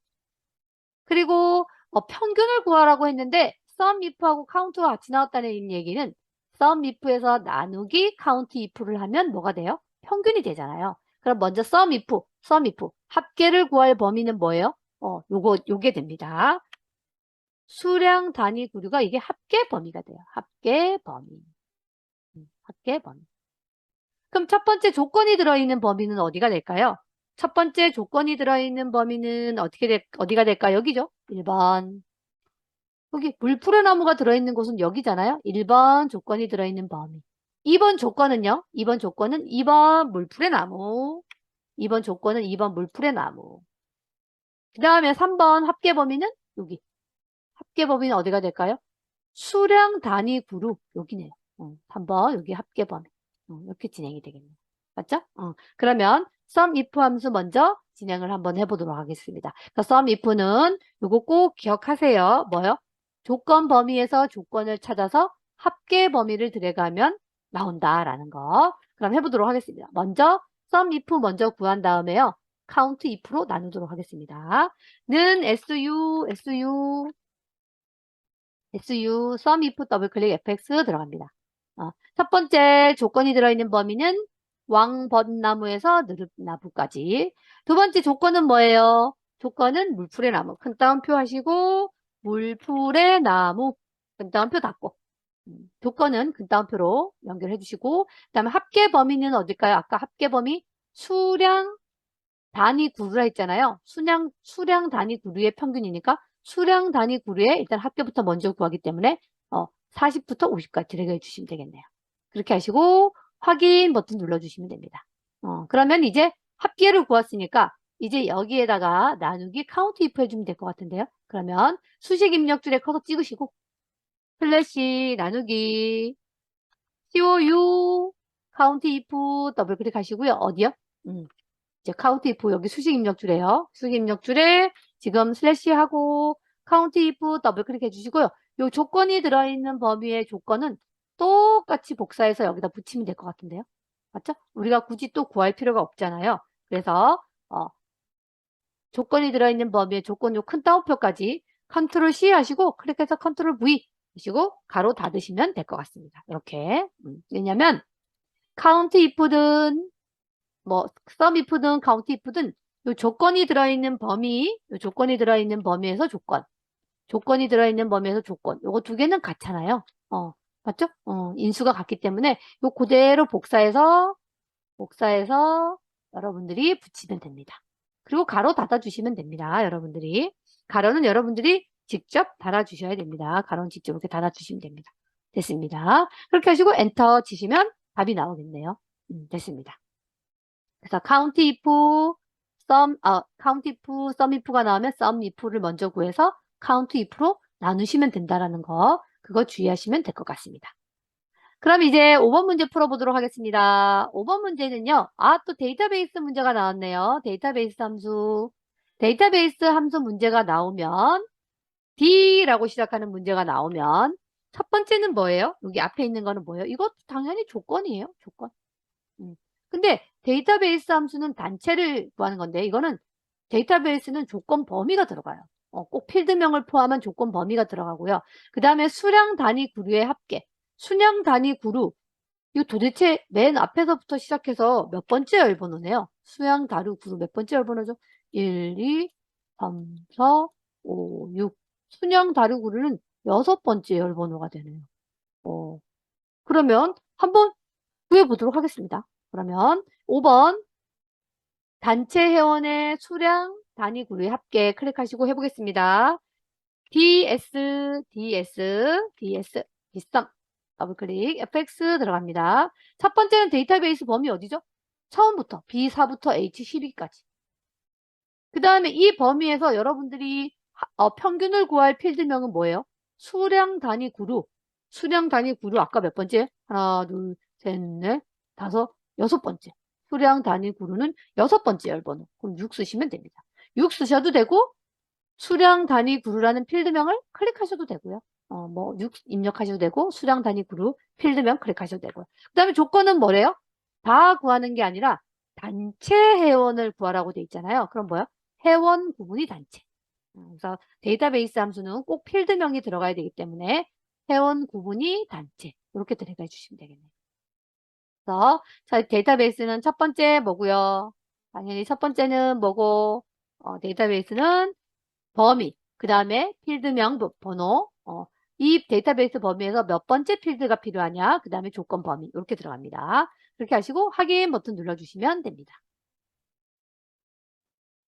그리고 평균을 구하라고 했는데 sum if하고 count가 같이 나왔다는 얘기는 sum if에서 나누기 count if를 하면 뭐가 돼요? 평균이 되잖아요. 그럼 먼저 sum if 합계를 구할 범위는 뭐예요? 요게 됩니다. 수량 단위 구류가 이게 합계 범위가 돼요. 합계 범위. 합계 범위. 그럼 첫 번째 조건이 들어있는 범위는 어디가 될까요? 첫 번째 조건이 들어있는 범위는 어디가 될까요? 여기죠. 1번. 여기 물풀의 나무가 들어있는 곳은 여기잖아요. 1번 조건이 들어있는 범위. 2번 조건은요? 2번 조건은 2번 물풀의 나무. 2번 조건은 2번 물풀의 나무. 그 다음에 3번 합계 범위는 여기. 합계 범위는 어디가 될까요? 수량 단위 그룹 여기네요. 3번 여기 합계 범위. 이렇게 진행이 되겠네요. 맞죠? 그러면 sum if 함수 먼저 진행을 한번 해보도록 하겠습니다. 그러니까 sum if는 이거 꼭 기억하세요. 뭐요? 조건 범위에서 조건을 찾아서 합계 범위를 들어가면 나온다라는 거. 그럼 해보도록 하겠습니다. 먼저 sum if 먼저 구한 다음에요. count if로 나누도록 하겠습니다. 는 SU sum if 더블 클릭 fx 들어갑니다. 첫 번째 조건이 들어있는 범위는 왕벚나무에서 느릅나무까지. 두 번째 조건은 뭐예요? 조건은 물풀의 나무. 큰 따옴표 하시고 물풀의 나무. 큰 따옴표 닫고. 조건은 큰 따옴표로 연결해 주시고 그 다음에 합계 범위는 어딜까요? 아까 합계 범위 수량 단위 구루라 했잖아요. 수량 단위 구루의 평균이니까 수량 단위 구루의 일단 합계부터 먼저 구하기 때문에 40부터 50까지 드래그해 주시면 되겠네요. 그렇게 하시고 확인 버튼 눌러주시면 됩니다. 그러면 이제 합계를 구했으니까 이제 여기에다가 나누기 카운트 if 해주면 될 것 같은데요. 그러면 수식 입력줄에 커서 찍으시고 슬래시 나누기 COU 카운트 if 더블 클릭하시고요. 어디요? 이제 카운트 if 여기 수식 입력줄에요. 수식 입력줄에 지금 슬래시 하고 카운트 if 더블 클릭해 주시고요. 요 조건이 들어있는 범위의 조건은 똑같이 복사해서 여기다 붙이면 될 것 같은데요. 맞죠? 우리가 굳이 또 구할 필요가 없잖아요. 그래서 조건이 들어있는 범위의 조건 요 큰 따옴표까지 컨트롤 C 하시고 클릭해서 컨트롤 V 하시고 가로 닫으시면 될 것 같습니다. 이렇게. 왜냐면 카운트 if든 sum if든 count if든 요 조건이 들어있는 범위에서 조건이 들어있는 범위에서 조건. 요거 두 개는 같잖아요. 맞죠? 인수가 같기 때문에 요 그대로 복사해서 여러분들이 붙이면 됩니다. 그리고 가로 닫아주시면 됩니다. 여러분들이. 가로는 여러분들이 직접 달아주셔야 됩니다. 가로는 직접 이렇게 닫아주시면 됩니다. 됐습니다. 그렇게 하시고 엔터 치시면 답이 나오겠네요. 됐습니다. 그래서 count if, sum if가 나오면 sum if를 먼저 구해서 count if로 나누시면 된다라는 거, 그거 주의하시면 될 것 같습니다. 그럼 이제 5번 문제 풀어보도록 하겠습니다. 5번 문제는요. 또 데이터베이스 문제가 나왔네요. 데이터베이스 함수. 데이터베이스 함수 문제가 나오면 D라고 시작하는 문제가 나오면 첫 번째는 뭐예요? 여기 앞에 있는 거는 뭐예요? 이것도 당연히 조건이에요. 조건. 근데 데이터베이스 함수는 단체를 구하는 건데 이거는 데이터베이스는 조건 범위가 들어가요. 꼭 필드명을 포함한 조건 범위가 들어가고요. 그 다음에 수량 단위 구류의 합계. 수량 단위 구류. 이거 도대체 맨 앞에서부터 시작해서 몇 번째 열번호네요? 수량 단위 구류 몇 번째 열번호죠? 1, 2, 3, 4, 5, 6. 수량 단위 구류는 6번째 열번호가 되네요. 그러면 한번 구해보도록 하겠습니다. 그러면 5번 단체 회원의 수량 단위 구류의 합계 클릭하시고 해보겠습니다. DS, 뒷섬 더블클릭, fx 들어갑니다. 첫 번째는 데이터베이스 범위 어디죠? 처음부터 B4부터 H12까지. 그 다음에 이 범위에서 여러분들이 평균을 구할 필드명은 뭐예요? 수량 단위 구류. 수량 단위 구류 아까 몇 번째? 하나, 둘, 셋, 넷, 다섯, 6번째. 수량 단위 구류는 6번째 열번호. 그럼 6 쓰시면 됩니다. 6 쓰셔도 되고 수량 단위 구류라는 필드명을 클릭하셔도 되고요. 6 입력하셔도 되고 수량 단위 구류 필드명 클릭하셔도 되고요. 그 다음에 조건은 뭐래요? 다 구하는 게 아니라 단체 회원을 구하라고 돼 있잖아요. 그럼 뭐야? 회원 구분이 단체. 그래서 데이터베이스 함수는 꼭 필드명이 들어가야 되기 때문에 회원 구분이 단체 이렇게 들어가 주시면 되겠네요. 그래서 자, 데이터베이스는 첫 번째 뭐고요? 당연히 첫 번째는 뭐고 데이터베이스는 범위, 그 다음에 필드명 번호, 이 데이터베이스 범위에서 몇 번째 필드가 필요하냐, 그 다음에 조건 범위 이렇게 들어갑니다. 그렇게 하시고 확인 버튼 눌러주시면 됩니다.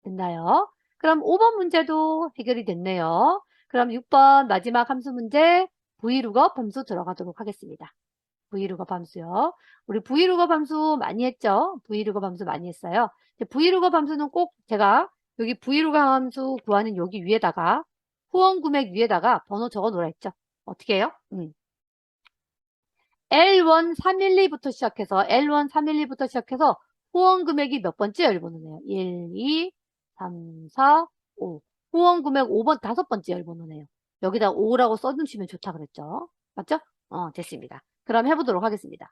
됐나요? 그럼 5번 문제도 해결이 됐네요. 그럼 6번 마지막 함수 문제 vlookup 함수 들어가도록 하겠습니다. vlookup 함수요. 우리 vlookup 함수 많이 했죠? vlookup 함수 많이 했어요. vlookup 함수는 꼭 제가 여기 vlookup 함수 구하는 여기 위에다가 후원 금액 위에다가 번호 적어 놓으라 했죠? 어떻게 해요? L1 312부터 시작해서 L1 312부터 시작해서 후원 금액이 몇 번째 열번호네요. 1, 2, 3, 4, 5. 후원 금액 5번 다섯 번째 열번호네요. 여기다 5라고 써주시면 좋다 그랬죠? 맞죠? 됐습니다. 그럼 해보도록 하겠습니다.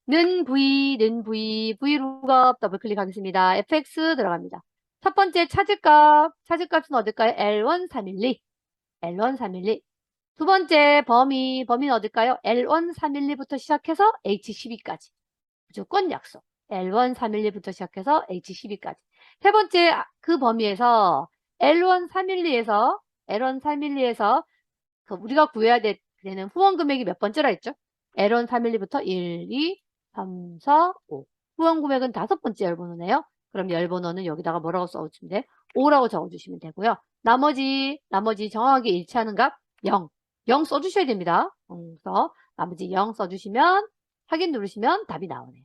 는 vlookup 더블 클릭하겠습니다. fx 들어갑니다. 첫 번째 찾을 값은 어딜까요? L1 312. L1 312. 두 번째 범위는 어딜까요? L1 312부터 시작해서 H12까지. 무조건 약속. L1 312부터 시작해서 H12까지. 세 번째 그 범위에서 L1 312에서 우리가 구해야 되는 후원 금액이 몇 번째라 했죠? L1 312부터 1, 2, 3, 4, 5. 후원 금액은 다섯 번째 열번호네요. 그럼 열번호는 여기다가 뭐라고 써주시면 돼? 5라고 적어주시면 되고요. 나머지 정확하게 일치하는 값 0. 0 써주셔야 됩니다. 그래서 나머지 0 써주시면 확인 누르시면 답이 나오네요.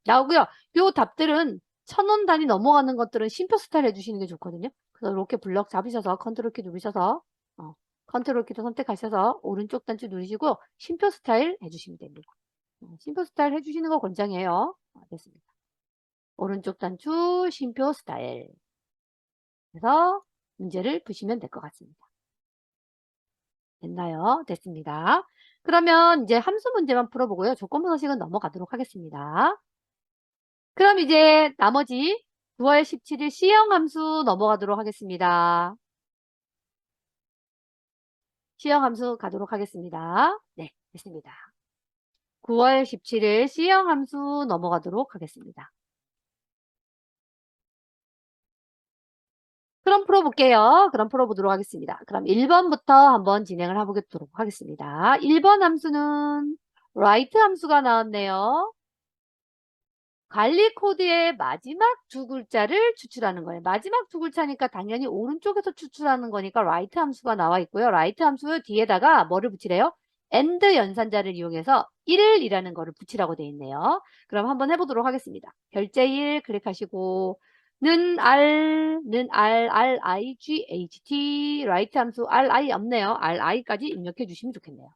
나오고요. 요 답들은 1000원 단위 넘어가는 것들은 심표 스타일 해주시는 게 좋거든요. 그래서 이렇게 블럭 잡으셔서 컨트롤 키 누르셔서 컨트롤 키도 선택하셔서 오른쪽 단추 누르시고 심표 스타일 해주시면 됩니다. 심표 스타일 해주시는 거 권장이에요. 됐습니다. 오른쪽 단추 심표 스타일 그래서 문제를 푸시면 될 것 같습니다. 됐나요? 됐습니다. 그러면 이제 함수 문제만 풀어보고요. 조건부 서식은 넘어가도록 하겠습니다. 그럼 이제 나머지 9월 17일 C형 함수 넘어가도록 하겠습니다. C형 함수 가도록 하겠습니다. 네, 됐습니다. 9월 17일 C형 함수 넘어가도록 하겠습니다. 그럼 풀어볼게요. 그럼 풀어보도록 하겠습니다. 그럼 1번부터 한번 진행을 해보도록 하겠습니다. 1번 함수는 write 함수가 나왔네요. 관리 코드의 마지막 두 글자를 추출하는 거예요. 마지막 두 글자니까 당연히 오른쪽에서 추출하는 거니까 write 함수가 나와 있고요. write 함수 뒤에다가 뭐를 붙이래요? and 연산자를 이용해서 1이라는 거를 붙이라고 되어 있네요. 그럼 한번 해보도록 하겠습니다. 결제 1 클릭하시고 는 RIGHT write 함수 RI 없네요. RI까지 입력해 주시면 좋겠네요.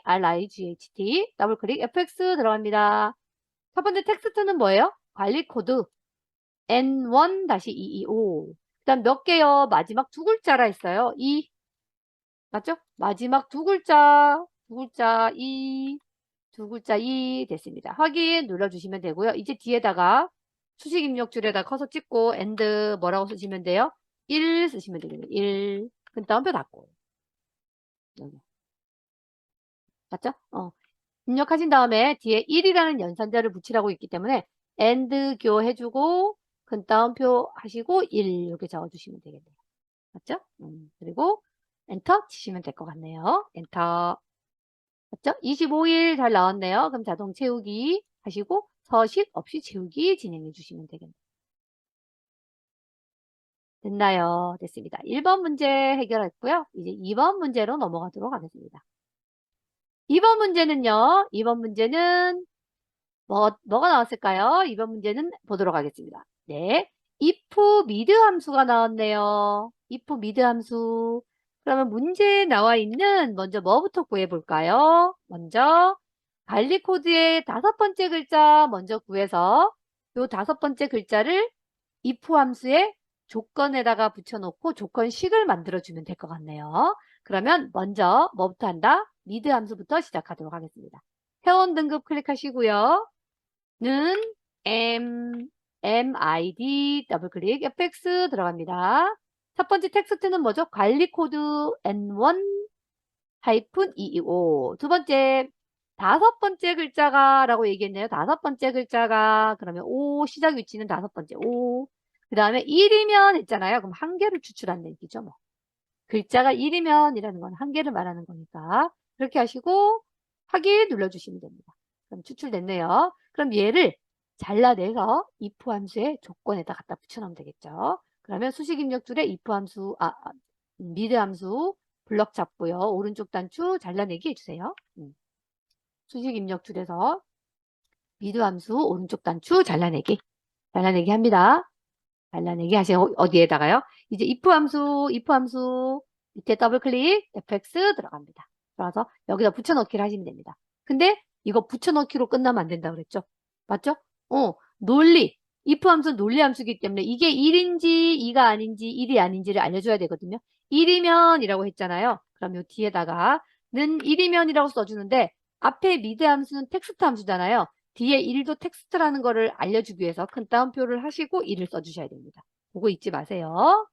RIGHT, 더블 클릭, FX 들어갑니다. 첫 번째 텍스트는 뭐예요? 관리 코드 N1-225. 그 다음 몇 개요? 마지막 두 글자라 했어요. 2. 맞죠? 마지막 두 글자, 두 글자 2 됐습니다. 확인 눌러주시면 되고요. 이제 뒤에다가 수식 입력줄에다 커서 찍고 AND 뭐라고 쓰시면 돼요? 1 쓰시면 되겠네요. 1. 그 다음표 닫고. 여기. 맞죠? 입력하신 다음에 뒤에 1이라는 연산자를 붙이라고 있기 때문에 AND 교 해주고 그 다음표 하시고 1 이렇게 적어주시면 되겠네요. 맞죠? 그리고 엔터 치시면 될 것 같네요. 엔터. 맞죠? 25일 잘 나왔네요. 그럼 자동 채우기 하시고 서식 없이 채우기 진행해 주시면 되겠네요. 됐나요? 됐습니다. 1번 문제 해결했고요. 이제 2번 문제로 넘어가도록 하겠습니다. 2번 문제는요. 2번 문제는 뭐가 나왔을까요? 2번 문제는 보도록 하겠습니다. 네. if mid 함수가 나왔네요. if mid 함수. 그러면 문제에 나와 있는 먼저 뭐부터 구해볼까요? 먼저 관리 코드의 다섯 번째 글자 먼저 구해서 요 다섯 번째 글자를 if 함수의 조건에다가 붙여놓고 조건식을 만들어주면 될 것 같네요. 그러면 먼저 뭐부터 한다? mid 함수부터 시작하도록 하겠습니다. 회원 등급 클릭하시고요. 는 MID 더블 클릭 FX 들어갑니다. 첫 번째 텍스트는 뭐죠? 관리 코드 N1-225. 두 번째, 다섯 번째 글자가 라고 얘기했네요. 다섯 번째 글자가 그러면 O 시작 위치는 다섯 번째 O. 그 다음에 1이면 했잖아요. 그럼 한 개를 추출한는 얘기죠. 뭐. 글자가 1이면이라는 건 한 개를 말하는 거니까 그렇게 하시고 확인 눌러주시면 됩니다. 그럼 추출됐네요. 그럼 얘를 잘라내서 if 함수의 조건에다 갖다 붙여놓으면 되겠죠. 그러면 수식 입력줄에 if 함수, 미드 함수 블럭 잡고요. 오른쪽 단추 잘라내기 해주세요. 수식 입력줄에서 미드 함수 오른쪽 단추 잘라내기 합니다. 잘라내기 하시고 어디에다가요? 이제 if 함수 밑에 더블 클릭 fx 들어갑니다. 들어가서 여기다 붙여넣기를 하시면 됩니다. 근데 이거 붙여넣기로 끝나면 안 된다고 그랬죠? 맞죠? 논리. if 함수는 논리 함수이기 때문에 이게 1인지 2가 아닌지 1이 아닌지를 알려줘야 되거든요. 1이면 이라고 했잖아요. 그럼 요 뒤에다가 는 1이면이라고 써주는데 앞에 미드 함수는 텍스트 함수잖아요. 뒤에 1도 텍스트라는 거를 알려주기 위해서 큰 따옴표를 하시고 1을 써주셔야 됩니다. 그거 잊지 마세요.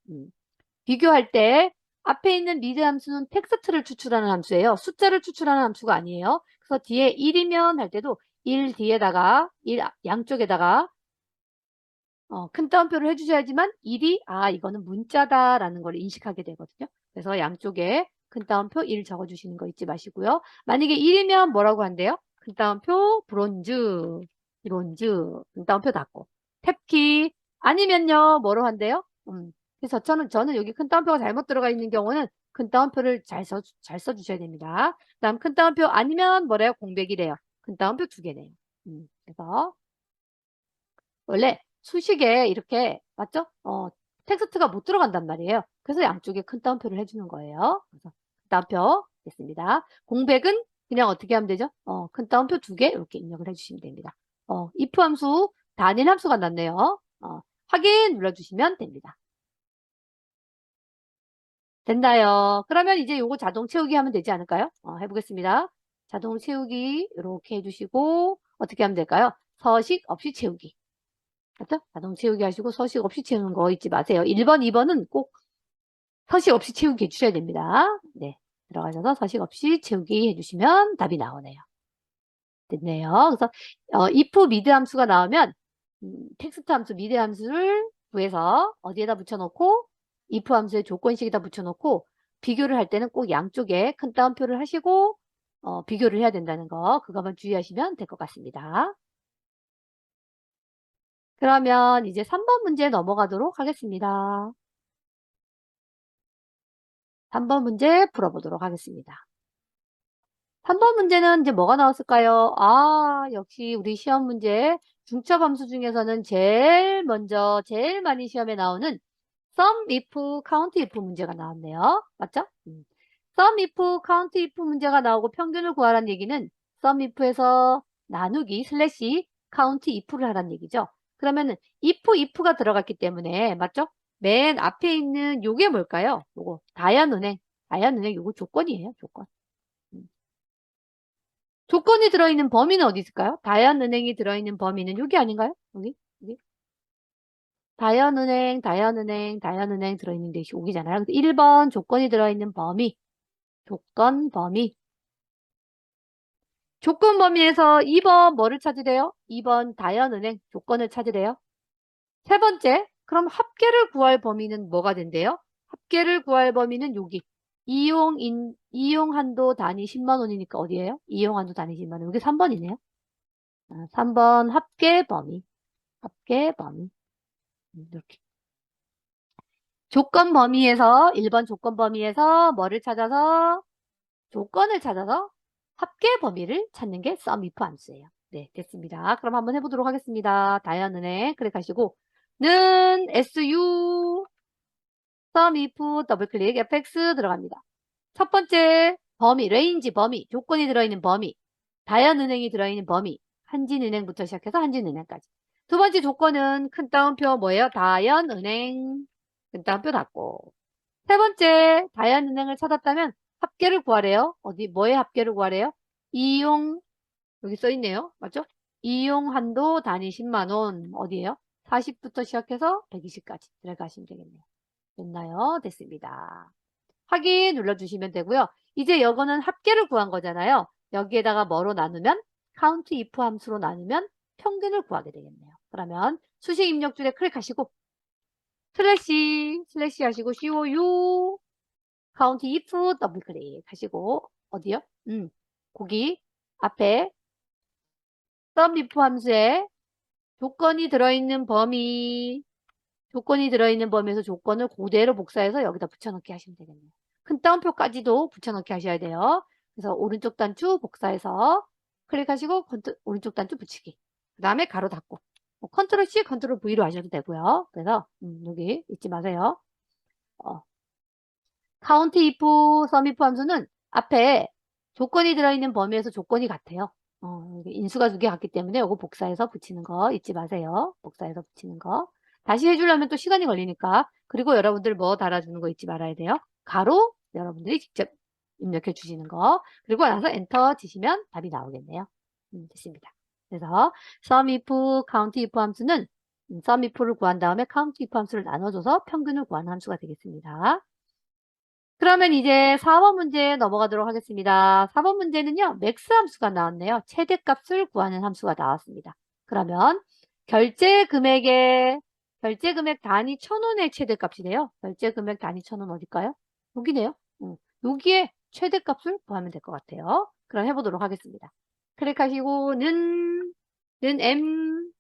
비교할 때 앞에 있는 미드 함수는 텍스트를 추출하는 함수예요. 숫자를 추출하는 함수가 아니에요. 그래서 뒤에 1이면 할 때도 1 뒤에다가 1 양쪽에다가 큰 따옴표를 해주셔야지만 1이 이거는 문자다라는 걸 인식하게 되거든요. 그래서 양쪽에 큰 따옴표 1 적어주시는 거 잊지 마시고요. 만약에 1이면 뭐라고 한대요? 큰 따옴표 브론즈, 큰 따옴표 닫고 탭키 아니면요 뭐로 한대요? 그래서 저는 여기 큰 따옴표가 잘못 들어가 있는 경우는 큰 따옴표를 잘 써주셔야 됩니다. 그다음 큰 따옴표 아니면 뭐래요? 공백이래요. 큰 따옴표 2개네요. 그래서 원래 수식에 이렇게 맞죠? 텍스트가 못 들어간단 말이에요. 그래서 양쪽에 큰 따옴표를 해주는 거예요. 그래서 따옴표 됐습니다. 공백은 그냥 어떻게 하면 되죠? 큰 따옴표 2개 이렇게 입력을 해주시면 됩니다. if 함수 단일 함수가 났네요. 확인 눌러주시면 됩니다. 됐나요? 그러면 이제 요거 자동 채우기 하면 되지 않을까요? 해보겠습니다. 자동 채우기 이렇게 해주시고 어떻게 하면 될까요? 서식 없이 채우기. 맞죠? 자동 채우기 하시고 서식 없이 채우는 거 잊지 마세요. 1번, 2번은 꼭 서식 없이 채우기 해주셔야 됩니다. 네. 들어가셔서 서식 없이 채우기 해주시면 답이 나오네요. 됐네요. 그래서 if 미드 함수가 나오면 텍스트 함수 미드 함수를 구해서 어디에다 붙여놓고 if 함수의 조건식에다 붙여놓고 비교를 할 때는 꼭 양쪽에 큰 따옴표를 하시고 비교를 해야 된다는 거 그거만 주의하시면 될 것 같습니다. 그러면 이제 3번 문제 넘어가도록 하겠습니다. 3번 문제 풀어보도록 하겠습니다. 3번 문제는 이제 뭐가 나왔을까요? 역시 우리 시험 문제 중첩 함수 중에서는 제일 많이 시험에 나오는 sum if, count if 문제가 나왔네요. 맞죠? sum if, count if 문제가 나오고 평균을 구하라는 얘기는 sum if에서 나누기 슬래시 count if를 하라는 얘기죠. 그러면은 if가 들어갔기 때문에 맞죠? 맨 앞에 있는 요게 뭘까요? 요거 다연은행 요거 조건이에요. 조건. 조건이 들어있는 범위는 어디 있을까요? 다연은행이 들어있는 범위는 여기 아닌가요? 여기? 다연은행 들어있는 게 여기잖아요. 1번 조건이 들어있는 범위. 조건 범위에서 2번 뭐를 찾으래요? 2번 다연은행 조건을 찾으래요. 세 번째, 그럼 합계를 구할 범위는 뭐가 된대요? 합계를 구할 범위는 여기. 이용 한도 단위 10만 원이니까 어디예요? 이용 한도 단위 10만 원. 여기 3번이네요. 3번 합계 범위. 이렇게. 조건 범위에서 1번 조건 범위에서 뭐를 찾아서 조건을 찾아서 합계 범위를 찾는 게 sum if 함수예요. 네, 됐습니다. 그럼 한번 해보도록 하겠습니다. 다연은행 클릭하시고 는 su sum if 더블 클릭 fx 들어갑니다. 첫 번째 범위 레인지 범위 조건이 들어있는 범위 다연은행이 들어있는 범위 한진은행부터 시작해서 한진은행까지. 두 번째 조건은 큰 따옴표 뭐예요? 다연은행 큰 따옴표 닫고. 세 번째 다연은행을 찾았다면 합계를 구하래요. 뭐의 합계를 구하래요? 이용 여기 써 있네요. 맞죠? 이용 한도 단위 10만 원 어디예요? 40부터 시작해서 120까지 들어가시면 되겠네요. 됐나요? 됐습니다. 확인 눌러주시면 되고요. 이제 이거는 합계를 구한 거잖아요. 여기에다가 뭐로 나누면 count if 함수로 나누면 평균을 구하게 되겠네요. 그러면 수식 입력줄에 클릭하시고 슬래시 하시고 COU count if 더블 클릭하시고 어디요? 거기 앞에 sum if 함수에 조건이 들어있는 범위에서 조건을 그대로 복사해서 여기다 붙여넣기 하시면 되겠네요. 큰 따옴표까지도 붙여넣기 하셔야 돼요. 그래서 오른쪽 단추 복사해서 클릭하시고 오른쪽 단추 붙이기. 그 다음에 가로 닫고. 컨트롤 C, 컨트롤 V로 하셔도 되고요. 그래서 여기 잊지 마세요. count if, sum if 함수는 앞에 조건이 들어있는 범위에서 조건이 같아요. 인수가 두 개 같기 때문에 이거 복사해서 붙이는 거 잊지 마세요. 복사해서 붙이는 거. 다시 해주려면 또 시간이 걸리니까. 그리고 여러분들 뭐 달아주는 거 잊지 말아야 돼요. 가로 여러분들이 직접 입력해 주시는 거. 그리고 나서 엔터 치시면 답이 나오겠네요. 됐습니다. 그래서 sum if, count if 함수는 sum if를 구한 다음에 count if 함수를 나눠줘서 평균을 구하는 함수가 되겠습니다. 그러면 이제 4번 문제 넘어가도록 하겠습니다. 4번 문제는요. 맥스 함수가 나왔네요. 최대값을 구하는 함수가 나왔습니다. 그러면 결제 금액 단위 1,000원의 최대값이래요. 결제 금액 단위 1,000원 어딜까요? 여기네요. 여기에 최대값을 구하면 될 것 같아요. 그럼 해보도록 하겠습니다. 클릭하시고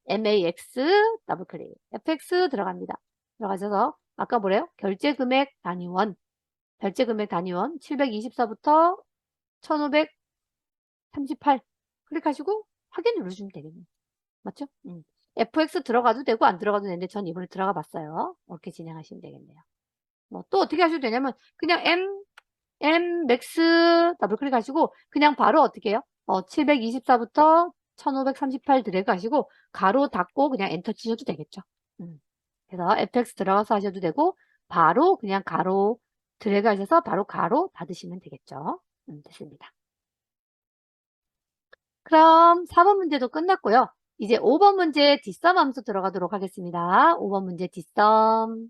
max 더블 클릭 fx 들어갑니다. 들어가셔서 아까 뭐래요? 결제 금액 단위원 결제 금액 단위원 724부터 1538 클릭하시고 확인 누르시면 되겠네요. 맞죠? fx 들어가도 되고 안 들어가도 되는데 전 이번에 들어가 봤어요. 이렇게 진행하시면 되겠네요. 뭐 또 어떻게 하셔도 되냐면 그냥 m max 더블 클릭하시고 그냥 바로 어떻게 해요? 724부터 1538 드래그 하시고 가로 닫고 그냥 엔터 치셔도 되겠죠. 그래서 fx 들어가서 하셔도 되고 바로 그냥 가로 드래그 하셔서 바로 가로 닫으시면 되겠죠. 됐습니다. 그럼 4번 문제도 끝났고요. 이제 5번 문제 뒷섬 함수 들어가도록 하겠습니다. 5번 문제 뒷섬.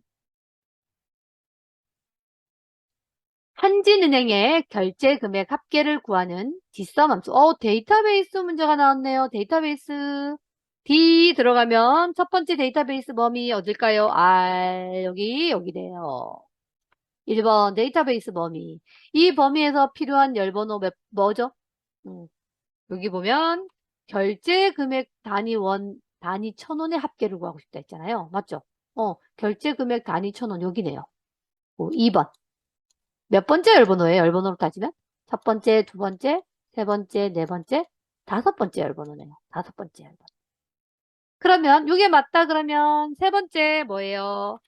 한진은행의 결제 금액 합계를 구하는 뒷섬 함수. 데이터베이스 문제가 나왔네요. 데이터베이스 D 들어가면 첫 번째 데이터베이스 범위 어딜까요? 여기래요. 1번 데이터베이스 범위. 이 범위에서 필요한 열번호 뭐죠? 여기 보면 결제 금액 단위 1,000원의 합계를 구하고 싶다 했잖아요. 맞죠? 결제 금액 단위 1,000원 여기네요. 2번. 몇 번째 열번호예요? 열번호로 따지면? 첫 번째, 두 번째, 세 번째, 네 번째, 다섯 번째 열번호네요. 다섯 번째 열번호. 그러면 이게 맞다 그러면 세 번째 뭐예요?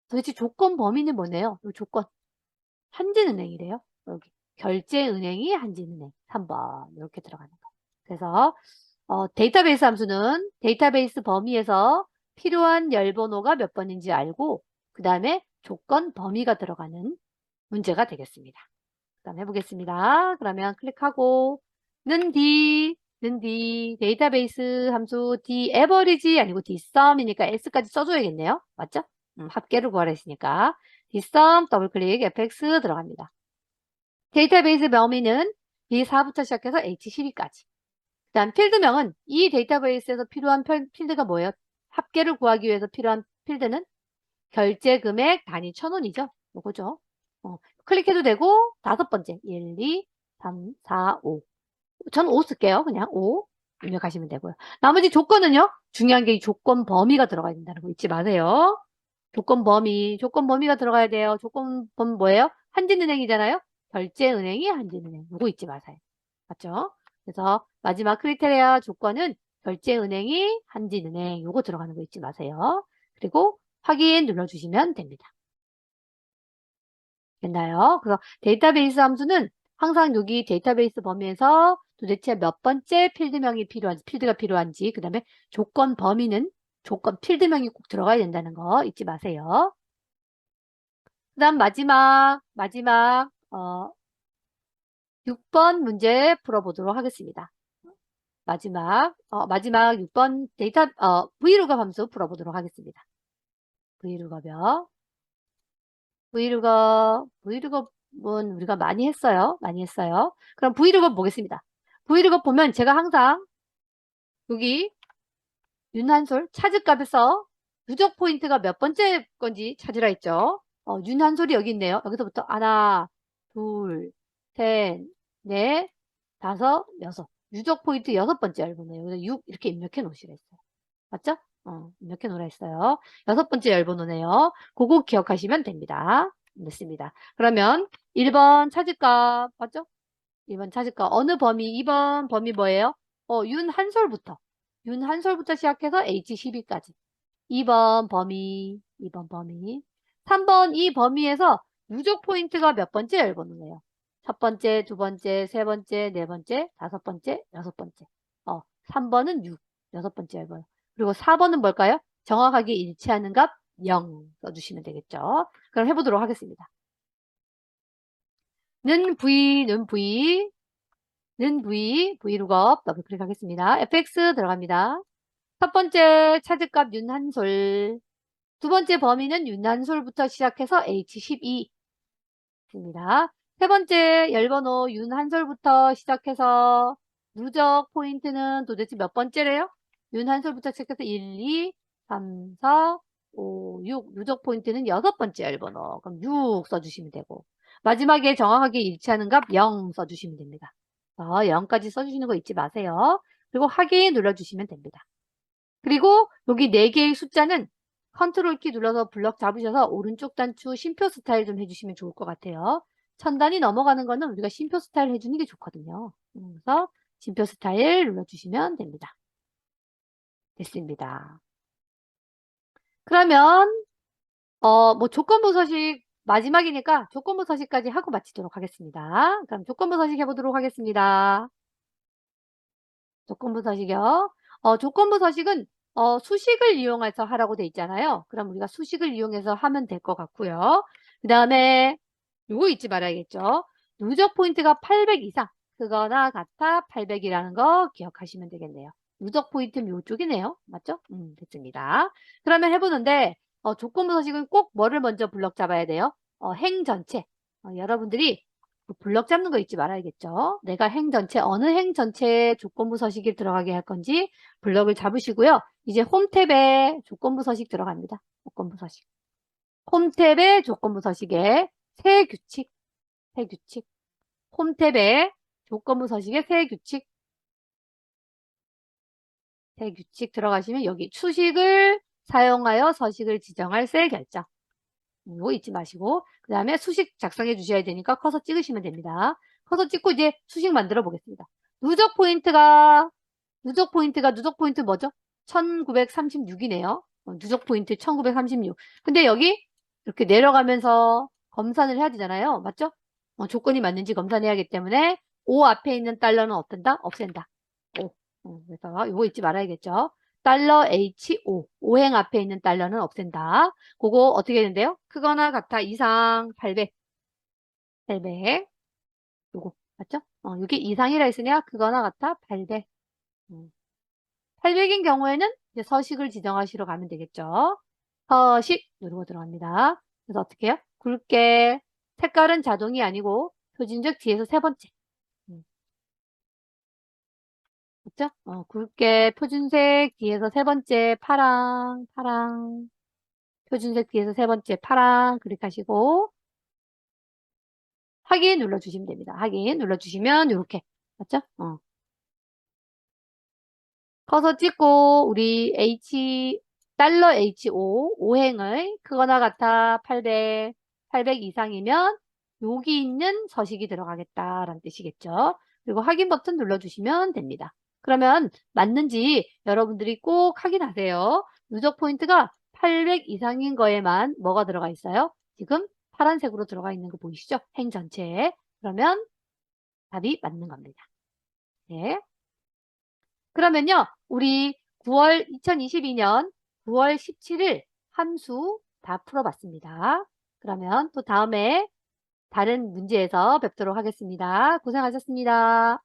도대체 조건 범위는 뭐네요? 이 조건. 한진은행이래요. 여기. 결제은행이 한진은행. 3번. 이렇게 들어가는 거. 그래서 데이터베이스 함수는 데이터베이스 범위에서 필요한 열번호가 몇 번인지 알고 그 다음에 조건 범위가 들어가는 문제가 되겠습니다. 그 다음 해보겠습니다. 그러면 클릭하고 는 D 데이터베이스 함수 D 에버리지 아니고 D 썸이니까 S까지 써줘야겠네요. 맞죠? 합계를 구하라 했으니까 D 썸 더블 클릭 fx 들어갑니다. 데이터베이스 범위는 B4부터 시작해서 H12까지. 그 다음 필드명은 이 데이터베이스에서 필요한 필드가 뭐예요? 합계를 구하기 위해서 필요한 필드는 결제 금액 단위 1,000원이죠. 요거죠. 클릭해도 되고 다섯 번째 1, 2, 3, 4, 5. 저는 5 쓸게요. 그냥 5 입력하시면 되고요. 나머지 조건은요. 중요한 게 이 조건 범위가 들어가야 된다는 거 잊지 마세요. 조건 범위가 들어가야 돼요. 조건 범위 뭐예요? 한진은행이잖아요. 결제은행이 한진은행. 요거 잊지 마세요. 맞죠? 그래서 마지막 크리테리아 조건은 결제은행이 한진은행. 요거 들어가는 거 잊지 마세요. 그리고 확인 눌러주시면 됩니다. 됐나요? 그래서 데이터베이스 함수는 항상 여기 데이터베이스 범위에서 도대체 몇 번째 필드가 필요한지, 그 다음에 조건 범위는 조건 필드명이 꼭 들어가야 된다는 거 잊지 마세요. 그 다음 마지막 6번 문제 풀어보도록 하겠습니다. 마지막 6번 Vlookup 함수 풀어보도록 하겠습니다. Vlookup이요. Vlookup은 우리가 많이 했어요. 그럼 Vlookup 보겠습니다. Vlookup 보면 제가 항상 여기 윤한솔 차즈값에서 누적 포인트가 몇 번째 건지 찾으라 했죠. 윤한솔이 여기 있네요. 여기서부터 하나, 둘, 셋, 넷, 다섯, 여섯. 누적 포인트 6번째 열번호예요. 그래서 6 이렇게 입력해 놓으시라 했어요. 맞죠? 입력해 놓으라 했어요. 6번째 열번호네요. 그거 기억하시면 됩니다. 됐습니다. 그러면 1번 차즈값 맞죠? 1번 차즈값 어느 범위? 2번 범위 뭐예요? 윤한솔부터 시작해서 H12까지. 2번 범위. 3번 이 범위에서 누적 포인트가 몇 번째 열번호네요? 첫 번째, 두 번째, 세 번째, 네 번째, 다섯 번째, 여섯 번째. 3번은 6, 여섯 번째 열번호. 그리고 4번은 뭘까요? 정확하게 일치하는 값 0 써주시면 되겠죠. 그럼 해보도록 하겠습니다. 는 Vlookup 더블 클릭하겠습니다. fx 들어갑니다. 첫 번째 차즈값 윤한솔. 두 번째 범위는 윤한솔부터 시작해서 H12 입니다. 세 번째 열번호 윤한솔부터 시작해서 누적 포인트는 도대체 몇 번째래요? 윤한솔부터 시작해서 1, 2, 3, 4, 5, 6. 누적 포인트는 6번째 열번호. 그럼 6 써주시면 되고. 마지막에 정확하게 일치하는 값 0 써주시면 됩니다. 0까지 써주시는 거 잊지 마세요. 그리고 확인 눌러주시면 됩니다. 그리고 여기 4개의 숫자는 컨트롤 키 눌러서 블럭 잡으셔서 오른쪽 단추 쉼표 스타일 좀 해주시면 좋을 것 같아요. 1000단위 넘어가는 거는 우리가 쉼표 스타일 해주는 게 좋거든요. 그래서 쉼표 스타일 눌러주시면 됩니다. 됐습니다. 그러면 조건부 서식 마지막이니까 조건부 서식까지 하고 마치도록 하겠습니다. 그럼 조건부 서식 해보도록 하겠습니다. 조건부 서식이요. 조건부 서식은 수식을 이용해서 하라고 돼 있잖아요. 그럼 우리가 수식을 이용해서 하면 될 것 같고요. 그 다음에 요거 잊지 말아야겠죠. 누적 포인트가 800 이상 그거나 같아 800이라는 거 기억하시면 되겠네요. 누적 포인트는 요쪽이네요. 맞죠? 됐습니다. 그러면 해보는데 조건부 서식은 꼭 뭐를 먼저 블럭 잡아야 돼요? 행 전체. 여러분들이 블럭 잡는 거 잊지 말아야겠죠. 내가 행 전체, 어느 행 전체에 조건부 서식이 들어가게 할 건지 블럭을 잡으시고요. 이제 홈 탭에 조건부 서식 들어갑니다. 조건부 서식. 홈 탭에 조건부 서식에 새 규칙. 홈 탭에 조건부 서식에 새 규칙 들어가시면 여기 수식을 사용하여 서식을 지정할 셀 결정. 이거 잊지 마시고 그 다음에 수식 작성해 주셔야 되니까 커서 찍으시면 됩니다. 커서 찍고 이제 수식 만들어 보겠습니다. 누적 포인트 뭐죠? 1936이네요. 누적 포인트 1936. 근데 여기 이렇게 내려가면서 검산을 해야 되잖아요. 맞죠? 조건이 맞는지 검산해야 하기 때문에 5 앞에 있는 달러는 없앤다? 없앤다. 5. 그래서 이거 잊지 말아야겠죠. 달러 H5. 5행 앞에 있는 달러는 없앤다. 그거 어떻게 되는데요? 크거나 같아 이상 800. 요거 맞죠? 이게 이상이라 했으니까 크거나 같아 800. 800인 경우에는 이제 서식을 지정하시러 가면 되겠죠. 서식 누르고 들어갑니다. 그래서 어떻게 해요? 굵게 색깔은 자동이 아니고 표준적 뒤에서 세 번째. 그렇죠? 굵게 표준색 뒤에서 세 번째 파랑. 표준색 뒤에서 세 번째 파랑 클릭하시고 확인 눌러주시면 됩니다. 확인 눌러주시면 이렇게 맞죠? 커서 찍고 우리 달러 H5 5행의 크거나 같아 800 이상이면 여기 있는 서식이 들어가겠다라는 뜻이겠죠. 그리고 확인 버튼 눌러주시면 됩니다. 그러면 맞는지 여러분들이 꼭 확인하세요. 누적 포인트가 800 이상인 거에만 뭐가 들어가 있어요? 지금 파란색으로 들어가 있는 거 보이시죠? 행 전체에. 그러면 답이 맞는 겁니다. 네. 그러면요, 우리 2022년 9월 17일 함수 다 풀어봤습니다. 그러면 또 다음에 다른 문제에서 뵙도록 하겠습니다. 고생하셨습니다.